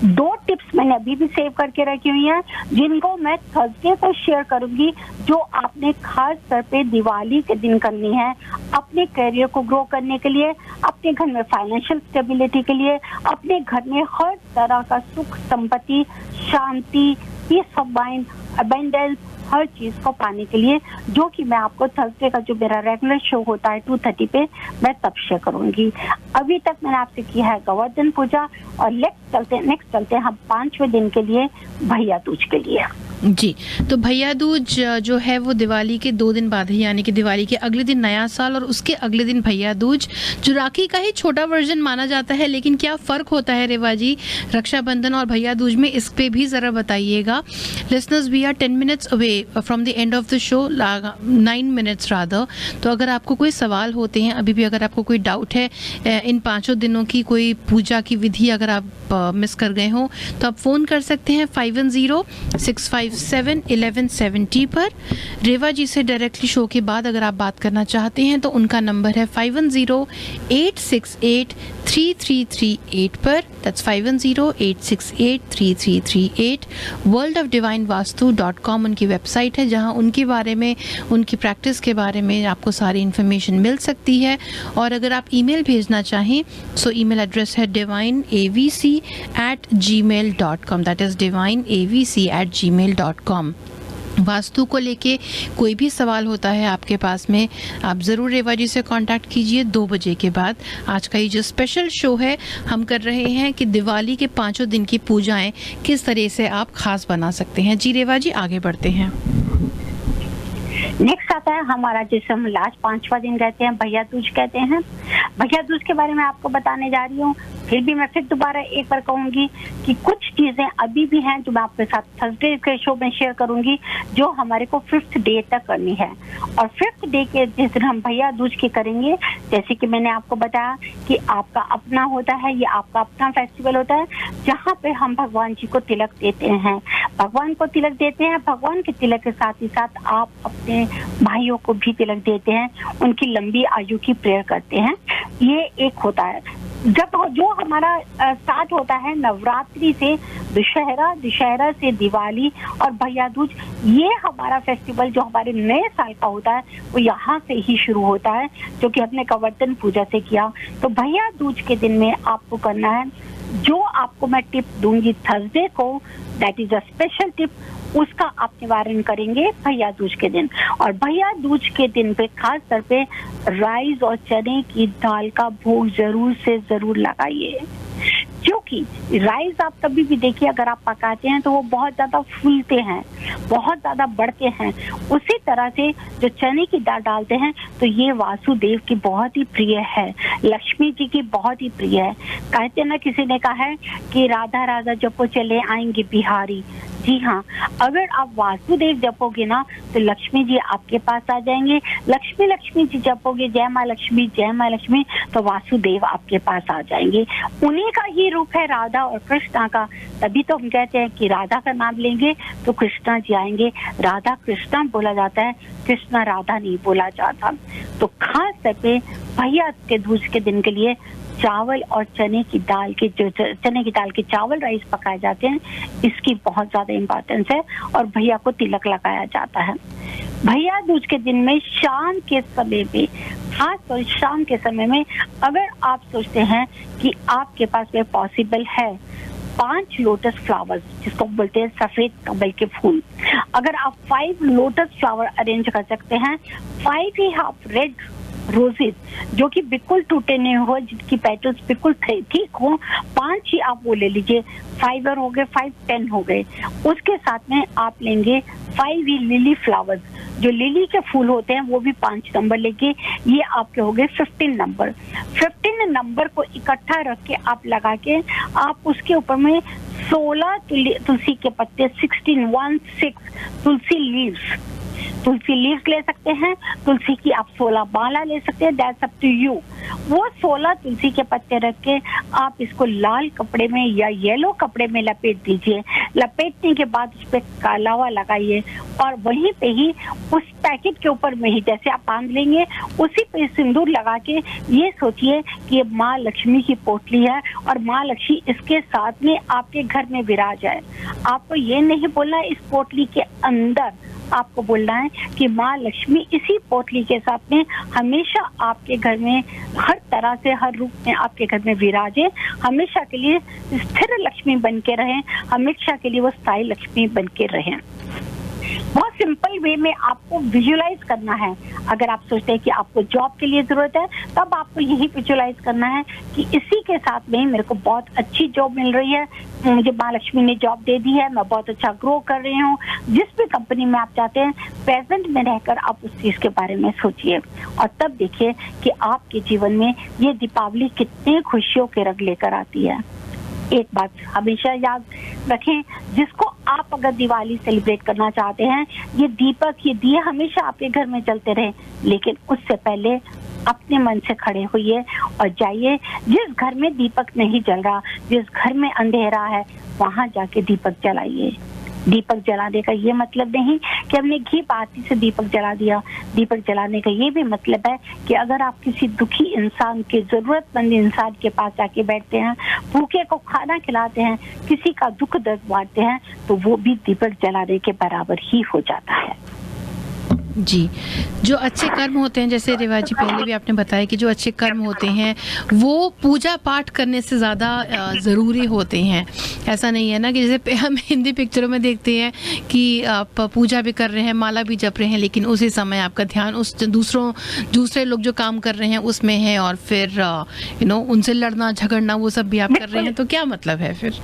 2 टिप्स मैंने अभी भी सेव करके रखी हुई हैं, जिनको मैं थर्सडे को शेयर करूंगी, जो आपने खास तौर पे दिवाली के दिन करनी है, अपने करियर को ग्रो करने के लिए, अपने घर में फाइनेंशियल स्टेबिलिटी के लिए, अपने घर में हर तरह का सुख, संपत्ति, शांति, पीस ऑफ माइंड, अबेंडेंस, हर चीज को पाने के लिए, जो कि मैं आपको थर्सडे का जो मेरा रेगुलर शो होता है 2:30 पे, मैं तब शेयर करूंगी। अभी तक मैंने आपसे किया है गोवर्धन पूजा, और नेक्स्ट चलते हैं हम 5वें दिन के लिए, भैया दूज के लिए। जी, तो भैया दूज जो है वो दिवाली के 2 दिन बाद है, यानी कि दिवाली के अगले दिन नया साल और उसके अगले दिन भैया दूज, जो राखी का ही छोटा वर्जन माना जाता है। लेकिन क्या फ़र्क होता है रेवा जी रक्षाबंधन और भैया दूज में, इस पे भी ज़रा बताइएगा। Listeners, we are 10 minutes away from the end of the show, 9 minutes rather. तो अगर आपको कोई सवाल होते हैं, अभी भी अगर आपको कोई डाउट है इन 5 दिनों की कोई पूजा की विधि अगर आप मिस कर गए हो, तो आप फ़ोन कर सकते हैं 510-657-1170 पर। रेवा जी से डायरेक्टली शो के बाद अगर आप बात करना चाहते हैं तो उनका नंबर है 510-868-3338 पर। दैट्स 510-868-3338। worldofdivinevastu.com उनकी वेबसाइट है, जहां उनके बारे में, उनकी प्रैक्टिस के बारे में आपको सारी इन्फॉर्मेशन मिल सकती है। और अगर आप ईमेल भेजना चाहें सो ईमेल एड्रेस है divineavc@gmail.com। That is divineavc@gmail.com। Vastu को लेके कोई भी सवाल होता है आपके पास में, आप ज़रूर रेवा जी से कांटेक्ट कीजिए 2 बजे के बाद। आज का ये जो स्पेशल शो है हम कर रहे हैं कि दिवाली के 5 दिन की पूजाएं किस तरह से आप खास बना सकते हैं। जी रेवा जी, आगे बढ़ते हैं। नेक्स्ट आता है हमारा, जिसे हम लास्ट 5वां दिन कहते हैं, भैया दूज कहते हैं। भैया दूज के बारे में आपको बताने जा रही हूँ। फिर भी मैं फिर दोबारा एक बार कहूंगी कि कुछ चीजें अभी भी हैं जो मैं आपके साथ थर्सडे के शो में शेयर करूंगी, जो हमारे को 5th डे तक करनी है। और 5th डे के जिस दिन हम भैया दूज की करेंगे, जैसे कि मैंने आपको बताया कि आपका अपना होता है, ये आपका अपना फेस्टिवल होता है, जहाँ पे हम भगवान जी को तिलक देते हैं, भगवान को तिलक देते हैं। भगवान के तिलक के साथ ही साथ आप अपने भाइयों को भी तिलक देते हैं, उनकी लंबी आयु की प्रेयर करते हैं। ये एक होता है। जब जो हमारा स्टार्ट होता है नवरात्रि से दशहरा, दशहरा से दिवाली और भैया दूज, ये हमारा फेस्टिवल जो हमारे नए साल का होता है वो यहाँ से ही शुरू होता है, जो कि हमने गोवर्धन पूजा से किया। तो भैया दूज के दिन में आपको करना है, जो आपको मैं टिप दूंगी थर्सडे को, that is a special tip, उसका आप निवारण करेंगे भैया दूज के दिन। और भैया दूज के दिन पे खास तौर पे राइस और चने की दाल का भोग जरूर से जरूर लगाइए, क्योंकि राइस आप कभी भी देखिए अगर आप पकाते हैं तो वो बहुत ज्यादा फूलते हैं, बहुत ज्यादा बढ़ते हैं। उसी तरह से जो चने की दाल डालते हैं तो ये वासुदेव की बहुत ही प्रिय है, लक्ष्मी जी की बहुत ही प्रिय है। कहते ना, किसी ने कहा है कि राधा राधा जपो चले आएंगे बिहारी। जी हाँ, अगर आप वासुदेव जपोगे ना तो लक्ष्मी जी आपके पास आ जाएंगे। लक्ष्मी लक्ष्मी जी जपोगे, जय माँ लक्ष्मी जय माँ लक्ष्मी, तो वासुदेव आपके पास आ जाएंगे। उन्हीं का ही रूप है राधा और कृष्णा का। तभी तो हम कहते हैं कि राधा का नाम लेंगे तो कृष्णा जी आएंगे। राधा कृष्णा बोला जाता है, कृष्णा राधा नहीं बोला जाता। तो खास तौर पे भैया के दूज के दिन के लिए चावल और चने की दाल के, जो चने की दाल के चावल राइस पकाए जाते हैं, इसकी बहुत ज्यादा इम्पोर्टेंस है। और भैया को तिलक लगाया जाता है। भैया दूज के दिन में शाम के समय में, खास तौर शाम के समय में, अगर आप सोचते हैं कि आपके पास में पॉसिबल है 5 लोटस फ्लावर्स, जिसको बोलते हैं सफेद कमल के फूल, अगर आप 5 लोटस फ्लावर अरेंज कर सकते हैं, 5 ही हाफ रेड रोजेज जो कि बिल्कुल टूटे नहीं हो, जिनकी पेटल्स बिल्कुल ठीक हो, 5 ही आप वो ले लीजिए। 5 हो गए, 5 10 हो गए। उसके साथ में आप लेंगे 5 ही लिली फ्लावर्स, जो लिली के फूल होते हैं वो भी 5 नंबर लेके, ये आपके हो गए 15 नंबर। 15 इन नंबर को इकट्ठा रख के आप लगा के आप उसके ऊपर में 16 तुलसी के पत्ते 16 तुलसी लीव्स ले सकते हैं। तुलसी की आप 16 माला ले सकते हैं, दैट्स अप टू यू। वो 16 तुलसी के पत्ते रख के आप इसको लाल कपड़े में या येलो कपड़े में लपेट दीजिए। लपेटने के बाद उस पर कालावा लगाइए और वहीं पे ही उस पैकेट के ऊपर में ही जैसे आप बांध लेंगे उसी पे सिंदूर लगा के ये सोचिए कि ये माँ लक्ष्मी की पोटली है और माँ लक्ष्मी इसके साथ में आपके घर में विराज है। आपको ये नहीं बोलना है इस पोटली के अंदर, आपको बोलना है कि माँ लक्ष्मी इसी पोटली के साथ में हमेशा आपके घर में हर तरह से हर रूप में आपके घर में विराजे, हमेशा के लिए स्थिर लक्ष्मी बन के रहें, हमेशा के लिए वो स्थायी लक्ष्मी बन के रहें। बहुत सिंपल वे में आपको विजुलाइज करना है। अगर आप सोचते हैं कि आपको जॉब के लिए जरूरत है तब आपको यही विजुलाइज करना है कि इसी के साथ में मेरे को बहुत अच्छी जॉब मिल रही है, मुझे माँ लक्ष्मी ने जॉब दे दी है, मैं बहुत अच्छा ग्रो कर रही हूँ। जिस भी कंपनी में आप जाते हैं प्रेजेंट में रहकर आप उस चीज के बारे में सोचिए और तब देखिए कि आपके जीवन में ये दीपावली कितने खुशियों के रंग लेकर आती है। एक बात हमेशा याद रखें, जिसको आप अगर दिवाली सेलिब्रेट करना चाहते हैं, ये दीपक ये दिए हमेशा आपके घर में जलते रहे, लेकिन उससे पहले अपने मन से खड़े होइए और जाइए जिस घर में दीपक नहीं जल रहा, जिस घर में अंधेरा है, वहां जाके दीपक जलाइए। दीपक जलाने का ये मतलब नहीं कि हमने घी बाती से दीपक जला दिया। दीपक जलाने का ये भी मतलब है कि अगर आप किसी दुखी इंसान के, जरूरतमंद इंसान के पास जाके बैठते हैं, भूखे को खाना खिलाते हैं, किसी का दुख दर्द बांटते हैं, तो वो भी दीपक जलाने के बराबर ही हो जाता है। जी, जो अच्छे कर्म होते हैं, जैसे रेवा जी पहले भी आपने बताया कि जो अच्छे कर्म होते हैं वो पूजा पाठ करने से ज़्यादा ज़रूरी होते हैं। ऐसा नहीं है ना कि जैसे हम हिंदी पिक्चरों में देखते हैं कि आप पूजा भी कर रहे हैं, माला भी जप रहे हैं, लेकिन उसी समय आपका ध्यान उस दूसरे लोग जो काम कर रहे हैं उसमें है और फिर उनसे लड़ना झगड़ना वो सब भी आप कर रहे हैं, तो क्या मतलब है फिर?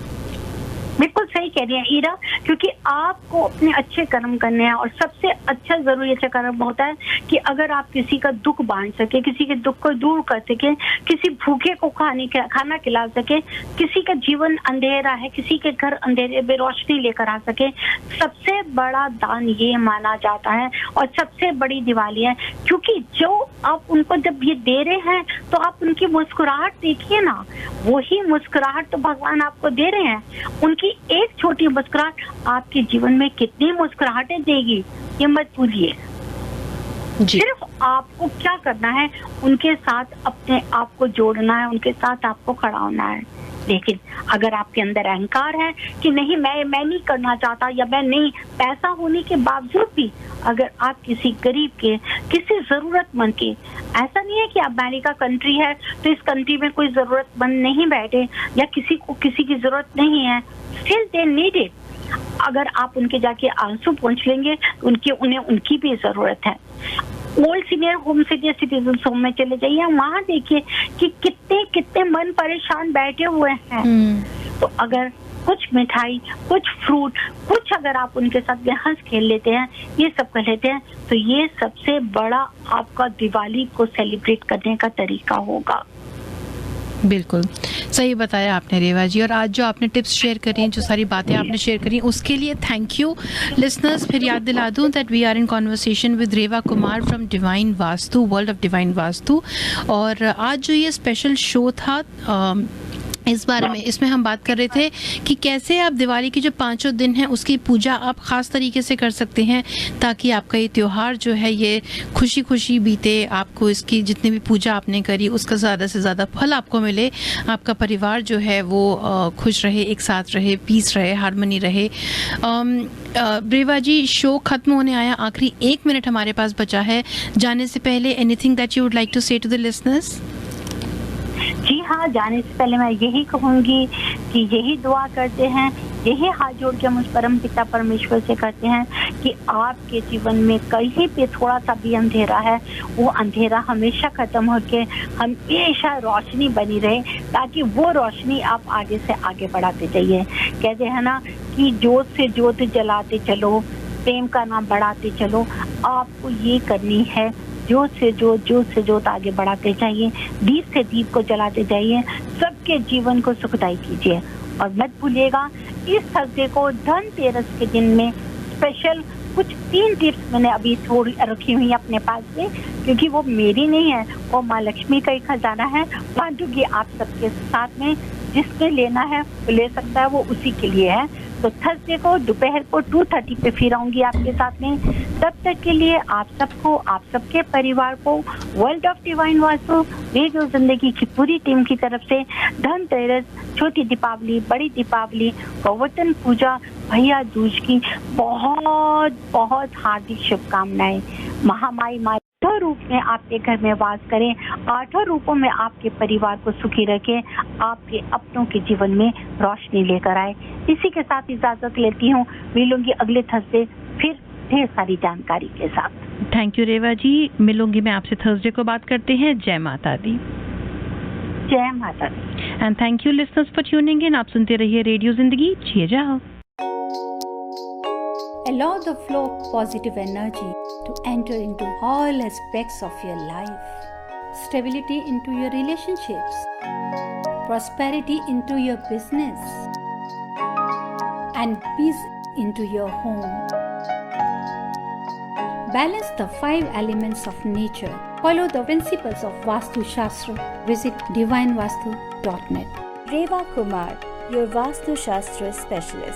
बिल्कुल सही कह रही है ईरा, क्योंकि आपको अपने अच्छे कर्म करने हैं और सबसे अच्छा जरूरी अच्छा कर्म होता है कि अगर आप किसी का दुख बांट सके, किसी के दुख को दूर कर सके, किसी भूखे को खाना खिला सके, किसी का जीवन अंधेरा है, किसी के घर अंधेरे में रोशनी लेकर आ सके, सबसे बड़ा दान ये माना जाता है और सबसे बड़ी दिवाली है। क्योंकि जो आप उनको जब ये दे रहे हैं तो आप उनकी मुस्कुराहट देखिए ना, वही मुस्कुराहट तो भगवान आपको दे रहे हैं। उनकी एक छोटी मुस्कुराहट आपके जीवन में कितनी मुस्कुराहटें देगी ये मत भूलिए। सिर्फ आपको क्या करना है, उनके साथ अपने आप को जोड़ना है, उनके साथ आपको खड़ा होना है। लेकिन अगर आपके अंदर अहंकार है कि नहीं मैं नहीं करना चाहता या मैं नहीं, पैसा होने के बावजूद भी अगर आप किसी गरीब के, किसी जरूरतमंद के, ऐसा नहीं है कि अमेरिका कंट्री है तो इस कंट्री में कोई जरूरतमंद नहीं बैठे या किसी को किसी की जरूरत नहीं है, स्टिल दे नीड इट। अगर आप उनके जाके आंसू पहुंच लेंगे तो उन्हें उनकी भी जरूरत है। Old senior home senior citizen home में चले जाइए, वहां देखिए कि कितने मन परेशान बैठे हुए हैं। तो अगर कुछ मिठाई, कुछ फ्रूट, कुछ अगर आप उनके साथ में हंस खेल लेते हैं, ये सब कर लेते हैं, तो ये सबसे बड़ा आपका दिवाली को सेलिब्रेट करने का तरीका होगा। बिल्कुल सही बताया आपने रेवा जी, और आज जो आपने टिप्स शेयर करी, जो सारी बातें आपने शेयर करी, उसके लिए थैंक यू। लिसनर्स, फिर याद दिला दूं that we are in conversation with Reva Kumar from divine Vastu, world of divine Vastu. और आज जो ये स्पेशल शो था इस बारे में, इसमें हम बात कर रहे थे कि कैसे आप दिवाली के जो 5 दिन हैं उसकी पूजा आप ख़ास तरीके से कर सकते हैं ताकि आपका ये त्यौहार जो है ये खुशी खुशी बीते, आपको इसकी जितनी भी पूजा आपने करी उसका ज़्यादा से ज़्यादा फल आपको मिले, आपका परिवार जो है वो खुश रहे, एक साथ रहे, पीस रहे, हारमोनी रहे। रेवा जी, शो ख़त्म होने आया, आखिरी 1 मिनट हमारे पास बचा है। जाने से पहले anything that you would like to say to the listeners? जी हाँ, जाने से पहले मैं यही कहूँगी कि यही दुआ करते हैं, यही हाथ जोड़ के हम उस परम पिता परमेश्वर से करते हैं कि आपके जीवन में कहीं पे थोड़ा सा भी अंधेरा है, वो अंधेरा हमेशा खत्म होके हमेशा रोशनी बनी रहे, ताकि वो रोशनी आप आगे से आगे बढ़ाते जाइए। कहते हैं ना कि जोत से जोत जलाते चलो, प्रेम का नाम बढ़ाते चलो। आपको ये करनी है ज्योत से ज्योत आगे बढ़ाते जाइए, दीप से दीप को जलाते जाइए, सबके जीवन को सुखदायी कीजिए। और मत भूलिएगा इस थर्सडे को धनतेरस के दिन में स्पेशल कुछ 3 टिप्स मैंने अभी थोड़ी रखी हुई है अपने पास में, क्योंकि वो मेरी नहीं है, वो माँ लक्ष्मी का ही खजाना है। बांटूंगी आप सबके साथ में, जिसने लेना है वो ले सकता है, वो उसी के लिए है। तो थर्सडे को दोपहर को 2:30 पे फिर आऊंगी आपके साथ में। तब तक के लिए आप सबको, आप सबके परिवार को world of divine vastu radio जिंदगी की पूरी टीम की तरफ से धनतेरस, छोटी दीपावली, बड़ी दीपावली, गोवर्धन पूजा, भैया दूज की बहुत बहुत हार्दिक शुभकामनाएं। महामाई माँ 8 रूप में आपके घर में वास करें, 8 रूपों में आपके परिवार को सुखी रखें, आपके अपनों के जीवन में रोशनी लेकर आए। इसी के साथ इजाजत लेती हूँ, मिलूंगी अगले थर्सडे फिर ढेर सारी जानकारी के साथ। थैंक यू रेवा जी, मिलूंगी मैं आपसे थर्सडे को। बात करते हैं। जय माता दी। जय माता दी। And thank you listeners for tuning in. आप सुनते रहिए रेडियो जिंदगी। जिए जाओ। Allow the flow of positive energy to enter into all aspects of your life. Stability into your relationships, prosperity into your business, and peace into your home. Balance the 5 elements of nature. Follow the principles of Vastu Shastra. Visit divinevastu.net. Reva Kumar, your Vastu Shastra specialist.